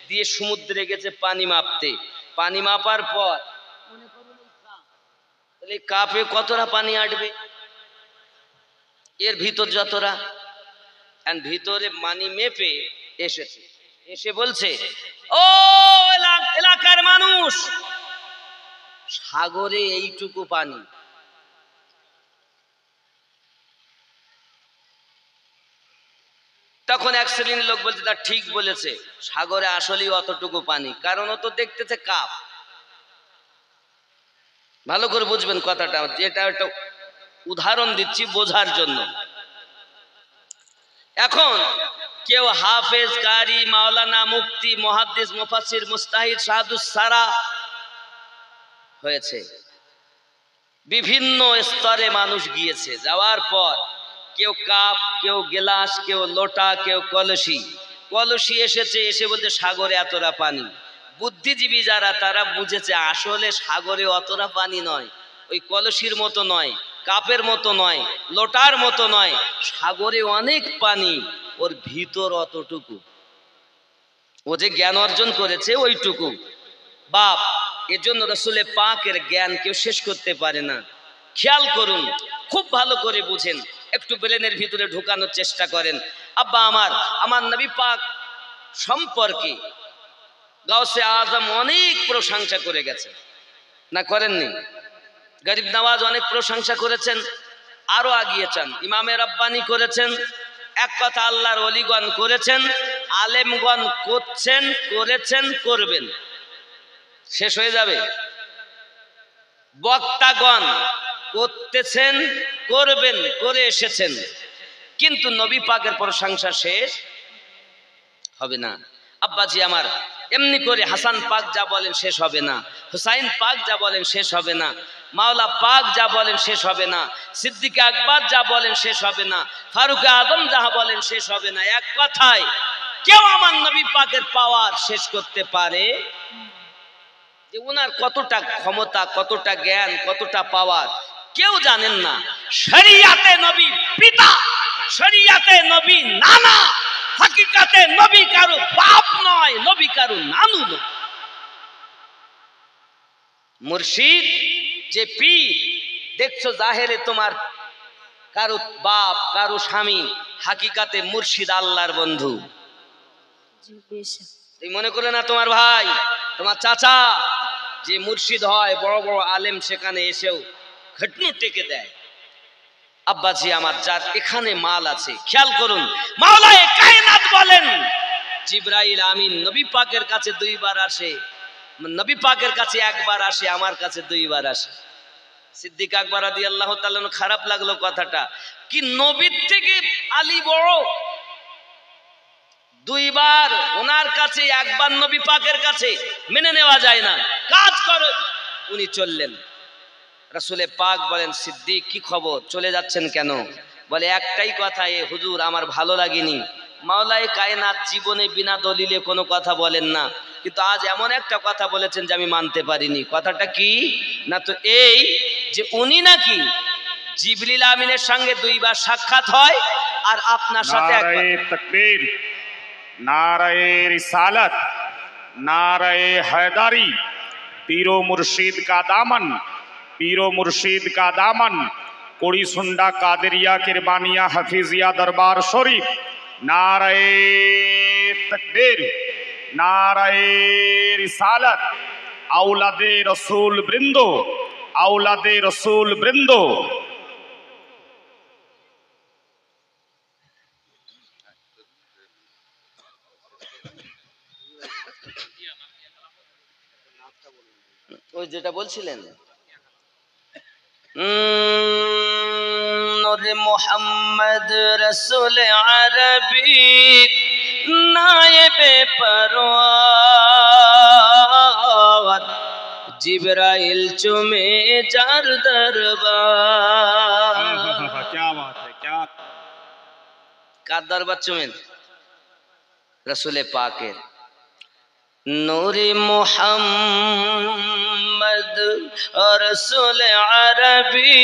দিয়ে সমুদ্রে গেছে পানি মাপতে। পানি মাপার পর তাহলে কাপে কতটা পানি আটবে, এর ভিতর যতটা, ভিতরে পানি মেপে এসেছে, এসে বলছে, ও এলাকার মানুষ, সাগরে এইটুকু পানি। তখন এক শ্রেণীর লোক বলছে, তা ঠিক বলেছে, সাগরে আসলেই অতটুকু পানি, কারণ ও তো দেখতেছে কাপ। ভালো করে বুঝবেন কথাটা, এটা একটা উদাহরণ দিচ্ছি বোঝার জন্য। এখন কেউ হাফেজ, কারি, মাওলানা, মুফতি, মুহাদ্দিস, মুফাসসির, মুস্তাহিদ, শাহাদুস সারা হয়েছে। বিভিন্ন স্তরে মানুষ গিয়েছে, যাওয়ার পর কেউ কাপ, কেউ গেলাস, কেউ লোটা, কেউ কলসি। কলসি এসেছে, এসে বলতে সাগরে এতটা পানি। বুদ্ধিজীবী যারা তারা বুঝেছে আসলে সাগরে অতটা পানি নয়, ওই কলসির মতো নয়, কাপের মতো নয়, লোটার মতো নয়, সাগরে অনেক পানি, ওর ভিতর অতটুকু, ও যে জ্ঞান অর্জন করেছে ওইটুকু। বাপ, এজন্য রাসূলে পাকের জ্ঞান কেউ শেষ করতে পারে না। খেয়াল করুন, খুব ভালো করে বুঝেন, একটু ব্রেনের ভিতরে ঢোকানোর চেষ্টা করেন। আব্বা আমার, আমার নবী পাক সম্পর্কে গাউসে আজম অনেক প্রশংসা করে গেছেন, না করেননি? গরিব নওয়াজ অনেক প্রশংসা করেছেন, আরো আগিয়েছেন, ইমামে রাব্বানি করেছেন, এক কথা আল্লাহর ওলিগণ করেছেন, আলেমগণ করছেন, করেছেন, করবেন, শেষ হয়ে যাবে। বক্তাগণ করতেছেন, করবেন, করে এসেছেন, কিন্তু নবী পাকের প্রশংসা শেষ হবে না। আব্বাজি আমার, এমনি করে হাসান পাক যা বলেন শেষ হবে না, হুসাইন পাক যা বলেন শেষ হবে না, মাওলা পাক যা বলেন শেষ হবে না, সিদ্দিক আকবর যা বলেন শেষ হবে না, ফারুক আদম যা বলেন শেষ হবে না। এক কথায় কেউ আমার নবী পাকের পাওয়ার শেষ করতে পারে, যে ওনার কতটা ক্ষমতা, কতটা জ্ঞান, কতটা পাওয়ার কেউ জানেন না। শরিয়াতে নবী পিতা, শরিয়াতে নবী নানা, হাকিকাতে নবী কারো বাপ নয়, নবী কারো নানু নয়। মুর্শিদ যে পীর দেখছো জাহেরে তোমার কারো বাপ, কারো স্বামী, হাকিকাতে মুর্শিদ আল্লাহর বন্ধু। তুমি মনে করে না তোমার ভাই, তোমার চাচা যে মুর্শিদ হয়, বড় বড় আলেম সেখানে এসেও ঘটনু টেকে দেয়। আব্বাজি আমার, যার এখানে মাল আছে, খেয়াল করুন, মাওলায়ে কায়নাত বলেন জিবরাইল আমিন নবী পাকের কাছে 2 বার আসে, নবী পাকের কাছে 1 বার আসে, আমার কাছে 2 বার আসে। সিদ্দিক আকবর রাদিয়াল্লাহু তাআলা, খারাপ লাগলো কথাটা, কি নবীর থেকে আলী বড়? 2 বার ওনার কাছে, 1 বার নবী পাকের কাছে মেনে নেওয়া যায় না। কাজ করো, উনি চললেন। রাসূলে পাক বলেন, সিদ্দিক কি খবর, চলে যাচ্ছেন কেন? বলে একটাই কথা, এ হুজুর আমার ভালো লাগেনি। মাওলায়ে কায়নাত জীবনে বিনা দলিলে কোনো কথা বলেন না, কিন্তু আজ এমন একটা কথা বলেছেন যে আমি মানতে পারিনি। কথাটা কি না তো এই যে উনি নাকি জিবরিল আমিনের সঙ্গে 2 বার সাক্ষাৎ হয় আর আপনার সাথে একবার। नारे तकबीर, नारे रिसालत, नारे हैदरी, पीरो मुर्शिद का दामन, पीरो मुर्शिद का दामन, कोड़ी सुंडा कादरिया किरबानिया हफीजिया दरबार शरीफ। नारे तकबीर, नारे रिसालत, औलादे रसूल बृंदो, औलादे रसूल बृंदो। ওই যেটা বলছিলেন নূরে মুহাম্মদ রাসূল আরবি নায়েবে পরওয়ার জিবরাইল চুমে যার দরবার। क्या बात है, क्या কার দরবার চুমেন? রাসূলে পাকের। নূরে মুহাম্মদ রাসূল আরবি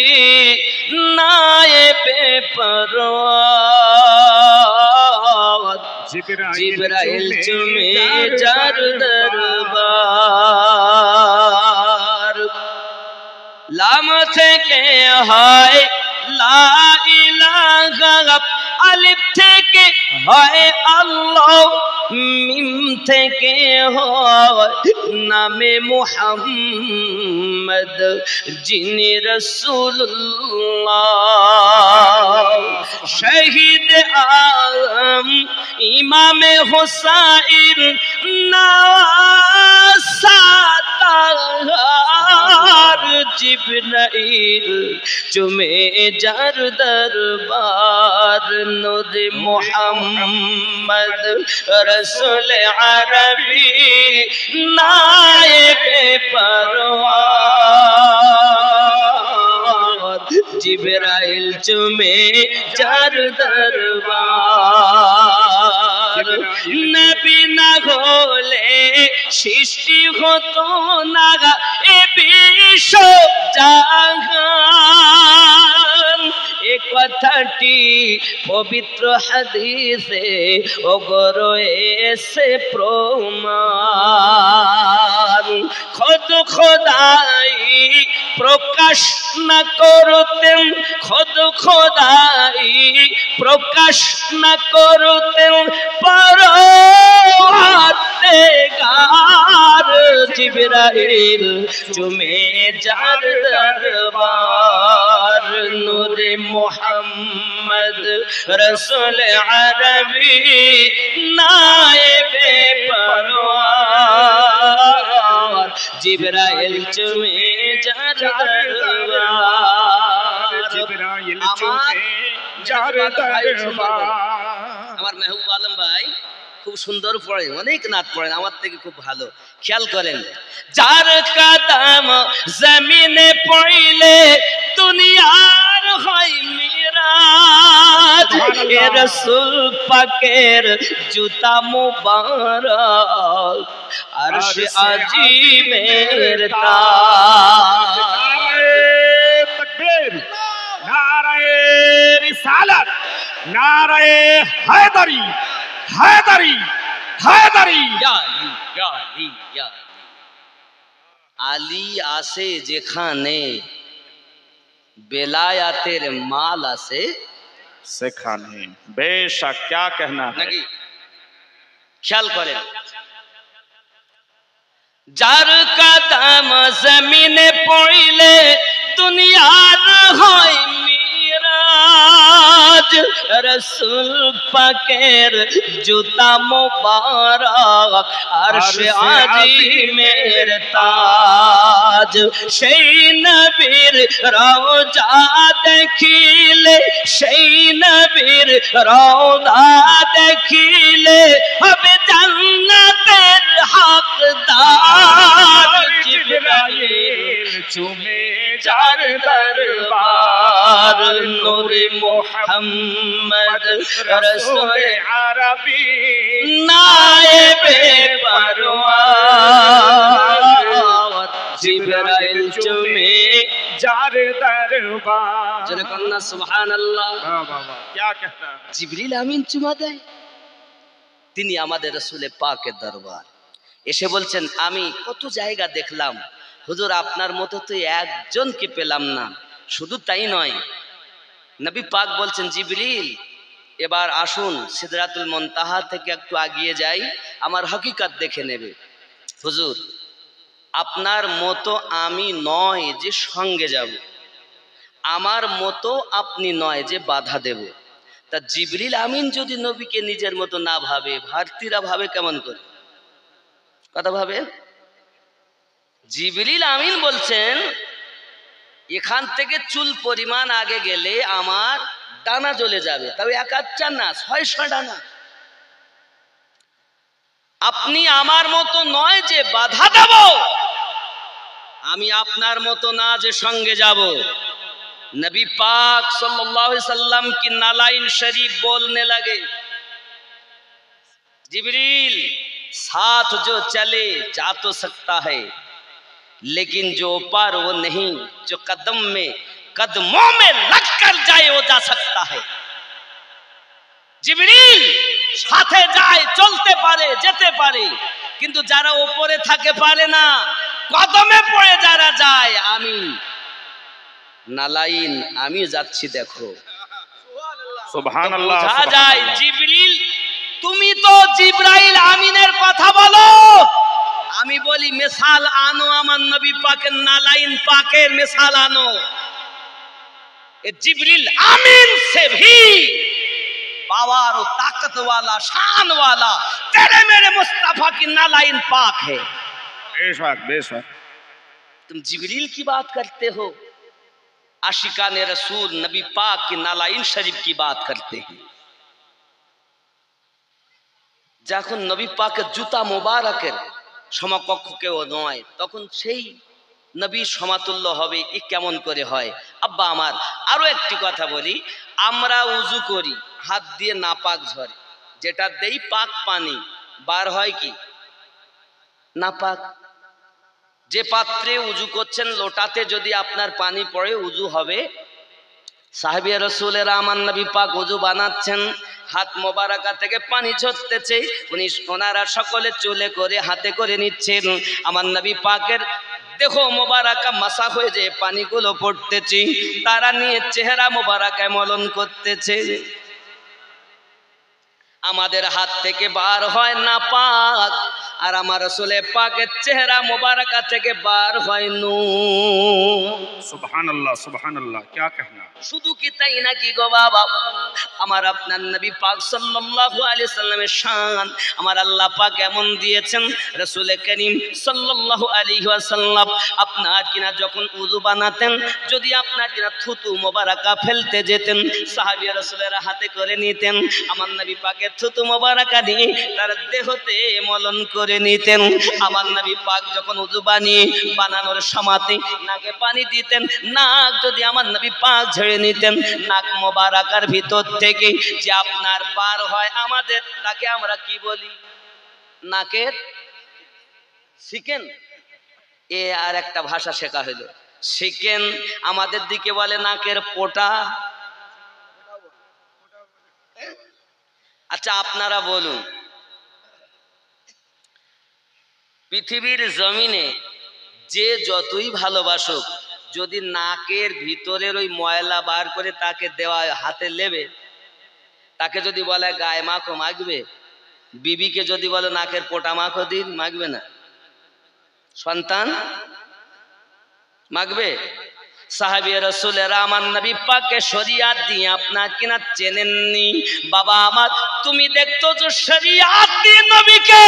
নায়েবে পরওয়ার জিবরাইল চুমে যার দরবার। লাম থেকে হয় লা ইলাহা, আলিফ থেকে হয় আল্লাহ, মিম থেকে হয় নামে মুহাম্মদ যিনি রাসূলুল্লাহ। শহীদ আলম ইমামে হুসাইন নওয়াসাতার জিবরাইল চুমে যার দরবার। নূরে মুহাম্মদ রাসূল আরবি নায়েবে পরওয়ার জিবরাইল চুমে যার দরবার। নবী না হলে সৃষ্টি হতো না এ বিশ্ব জাহান। এ কথাটি পবিত্র হাদিসে রয়েছে প্রমাণ। খোদ খোদাই প্রকাশ না করতেন, খোদ খোদাই প্রকাশ না করতেন পরওয়ারদিগার জিবরাইল চুমে যার দরবার। নূরে মুহাম্মদ রাসূল আরবি নায়েবে পরওয়ার জিবরাইল চুমে যার দরবার। जिब्राइल चुमे जार दरबार। আমার মেহবুব আলম ভাই খুব সুন্দর পড়েন, অনেক নাত পড়েন, আমার থেকে খুব ভালো। খেয়াল করেন, যার কাদাম জমিনে পড়িলে দুনিয়ার হয় মিরাজ। এ রাসূল পাকের জুতা মুবারক আরশে আজিমের তাজ। तकबीर, नारे रिसालत, नारे हैदरी, हैदरी, हैदरी। ইয়া আলী, ইয়া আলী, ইয়া আলী। আলী আসে যেখানে বেলায়াতের মাল আসে सिखाने बेशक, क्या कहना है। নাকি? খেয়াল করেন, যার কাদাম জমিনে পড়িলে দুনিয়ার হয় মিরাজ। রাসূল পাকের জুতা মুবারক আরশে আজিমের তাজ। সেই নবীর রওজা দেখিলে, সেই নবীর রওজা দেখিলে হবে জান্নাতের হকদার। জিবরাইল चुमे जार दरबार नूरे मोहम्मद रसूल अरबी नाएबे परवार जिब्राइल चुमे जार दरबार। जरा कन्ना सुभान अल्लाह। वाह वाह वाह, क्या कहता है। জিবরিল আমিন চুমা দেয়, তিনি আমাদের রাসূলে পাকের দরবার এসে বলছেন আমি কত জায়গা দেখলাম হুজুর, আপনার মতো তো একজনকে পেলাম না। শুধু তাই নয়, নবী পাক বলছেন জিবরিল এবার আসুন সিদরাতুল মুনতাহা থেকে একটু আগিয়ে যাই, আমার হকিকত দেখে নেবে। হুজুর আপনার মতো আমি নয় যে সঙ্গে যাব, আমার মতো আপনি নয় যে বাধা দেব। তা জিবরিল আমিন যদি নবীকে নিজের মতো না ভাবে, ভারতীয়রা ভাবে কেমন করে? কথা ভাবে। জিবরিল আমিন বলছেন এখান থেকে চুল পরিমাণ আগে গেলে আমার ডানা জ্বলে যাবে, তবে এক আধটা না 600 ডানা। আপনি আমার মতো নয় যে বাধা দেব, আমি আপনার মতো না যে সঙ্গে যাব। नबी पाक सल्लल्लाहु अलैहि वसल्लम की नालाइन शरीफ बोलने लगे, जिब्रील साथ जो चले जा तो सकता है, लेकिन जो पार वो नहीं, जो कदमों में लग कर जाए वो जा सकता है। जिब्रील साथे जाए, चलते पारे, जेते पारे, किंतु যারা উপরে থাকে পারে না, কদমে পড়ে যারা যায়। আমি নালাইন আমি যাচ্ছি দেখো। সুবহানাল্লাহ। বোঝা যায় জিবরিল তুমি তো জিব্রাইল আমিনের কথা বলো, আমি বলি মিসাল আনো, আমার নবী পাকের নালাইন পাকের মিসাল আনো। ए जिब्रील आमीन से भी पावर और ताकत वाला, शान वाला तेरे मेरे मुस्तफा की नालाइन पाक है। बेशक बेशक। तुम जिब्रील की बात करते हो, आशिकान रसूल नबी पाक की नालाइन शरीफ की बात करते हैं। যখন নবী পাকের জুতা মোবারকের সমকক্ষ কেউ নয়, তখন সেই নবীর সমাতুল্য হবে, এ কেমন করে হয়? আব্বা আমার আরো একটি কথা বলি, আমরা উজু করি হাত দিয়ে নাপাক ঝরে, যেটা দেই পাক পানি বার হয় কি নাপাক। যে পাত্রে উজু করছেন লোটাতে যদি আপনার পানি পড়ে উজু হবে। সাহাবী রাসূলেরা আমার নবী পাক উজু বানাচ্ছেন, হাত মোবারকা থেকে পানি ঝরতেছে, ওনারা সকলে চুলে করে হাতে করে নিচ্ছেন। আমার নবী পাকের দেখো মোবারকা মাসা হয়ে যে পানিগুলো পড়তেছে, তারা নিয়ে চেহারা মোবারকায় মলন করতেছে। আমাদের হাত থেকে বার হয় না পাক, আর আমার রাসূলে পাকের চেহারা মোবারকা থেকে বার হয় নূর। সুবহানাল্লাহ সুবহানাল্লাহ, क्या कहना। শুধু কি তাই নাকি গো বাবা, আমার আপনার নবী পাক সাল্লাল্লাহু আলাইহি সাল্লামের শান আমার আল্লাহ পাক এমন দিয়েছেন, রাসূল করিম সাল্লাল্লাহু আলাইহি ওয়াসাল্লাম আপনার কিনা যখন উযু বানাতেন, যদি আপনার কিনা থুতু মোবারকা ফেলতে যেতেন, সাহাবী রাসূলেরা হাতে করে নিতেন, আমার নবী পাকের থুতু মোবারকা দিয়ে তার দেহতে মলন করে নিতেন। আমার নবী পাক যখন উযু বানানোর সময়তে নাকে পানি দিতেন, নাক যদি আমার নবী পাক ঝেড়ে নিতেন, নাক মোবারকার ভিতর থেকে যে আপনার বার হয় আমাদের, তাকে আমরা কি বলি? নাকের শিকেন। এ আর একটা ভাষা শেখা হলো, শিকেন আমাদের দিকে বলে নাকের পোটা। আচ্ছা আপনারা বলুন, পৃথিবীর জমিনে যে যতই ভালোবাসুক, যদি নাকের ভিতরের ওই ময়লা বার করে তাকে দেওয়া হাতে লেবে, তাকে যদি বলে গায়ে মাখো, মাখবে? বিবিকে যদি বলে নাকের পোটা মাখো দিন, মাখবে না? সন্তান মাখবে? সাহাবী রাসূলেরা আমার নবী পাককে শরিয়াত দিয়ে আপনার কিনা চেনেননি। বাবা আমার তুমি দেখতো যে শরিয়াত দিয়ে নবীকে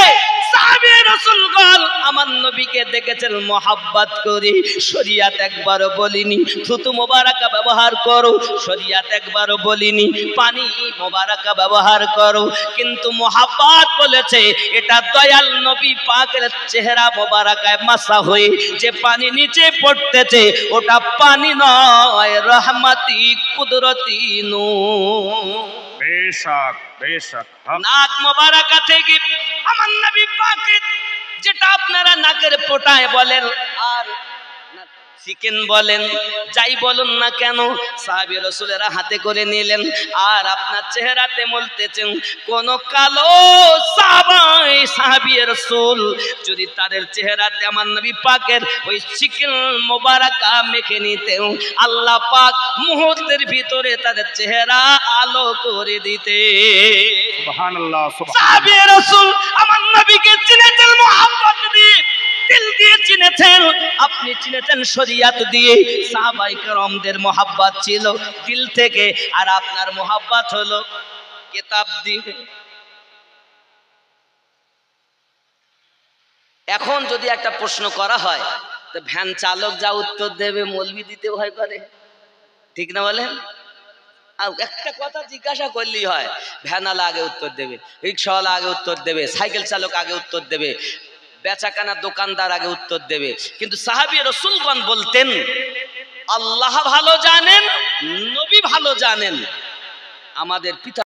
সাহাবী রাসূলগণ আমার নবীকে দেখেছেন মোহাব্বত করে, শরীয়ত একবারও বলিনি থুতু মোবারকা ব্যবহার করো, শরীয়ত একবারও বলিনি পানি মোবারকা ব্যবহার করো, কিন্তু মোহাব্বত বলেছে এটা দয়াল নবী পাকের চেহারা মোবারকায় মাসা হয়ে যে পানি নিচে পড়তেছে ওটা পানি নয়, রহমতি কুদরতি নূর। बेशक बेशक हक নাক মোবারকা থেকে আমার নবী পাকের যেটা আপনারা নাকের পোটায় বলেন আর চিকেন বলেন যাই বলুন না কেন, সাহাবী রাসূলেরা হাতে করে নিলেন আর আপনার চেহারাতে বলতেছেন কোন কালো সাহাবী রাসূল যদি তাদের চেহারাতে আমার নবী পাকের ওই চিকেন মোবারকা মেখে নিতেন, আল্লাহ পাক মুহূর্তের ভিতরে তাদের চেহারা আলো করে দিতে। सुभान अल्लाह सुभान সাহাবী রাসূল আমার নবীকে চিনেছেন মোহাব্বত দিয়ে, দিল দিয়ে চিনেছেন, আপনি চিনেছেন শরীয়ত দিয়ে। সাহাবায়ে কেরামদের মোহাব্বত ছিল দিল থেকে, আর আপনার মোহাব্বত হলো কিতাব দিয়ে। এখন যদি একটা প্রশ্ন করা হয় তো ভ্যান চালক যা উত্তর দেবে মৌলবি দিতে ভয় করে, ঠিক না বলেন? আর একটা কথা জিজ্ঞাসা করলেই হয়, ভ্যানালা আগে উত্তর দেবে, রিক্সাওয়ালা আগে উত্তর দেবে, সাইকেল চালক আগে উত্তর দেবে, বেচাকানা দোকানদার আগে উত্তর দেবে। কিন্তু সাহাবী রাসূলগণ বলতেন আল্লাহ ভালো জানেন, নবী ভালো জানেন, আমাদের পিতা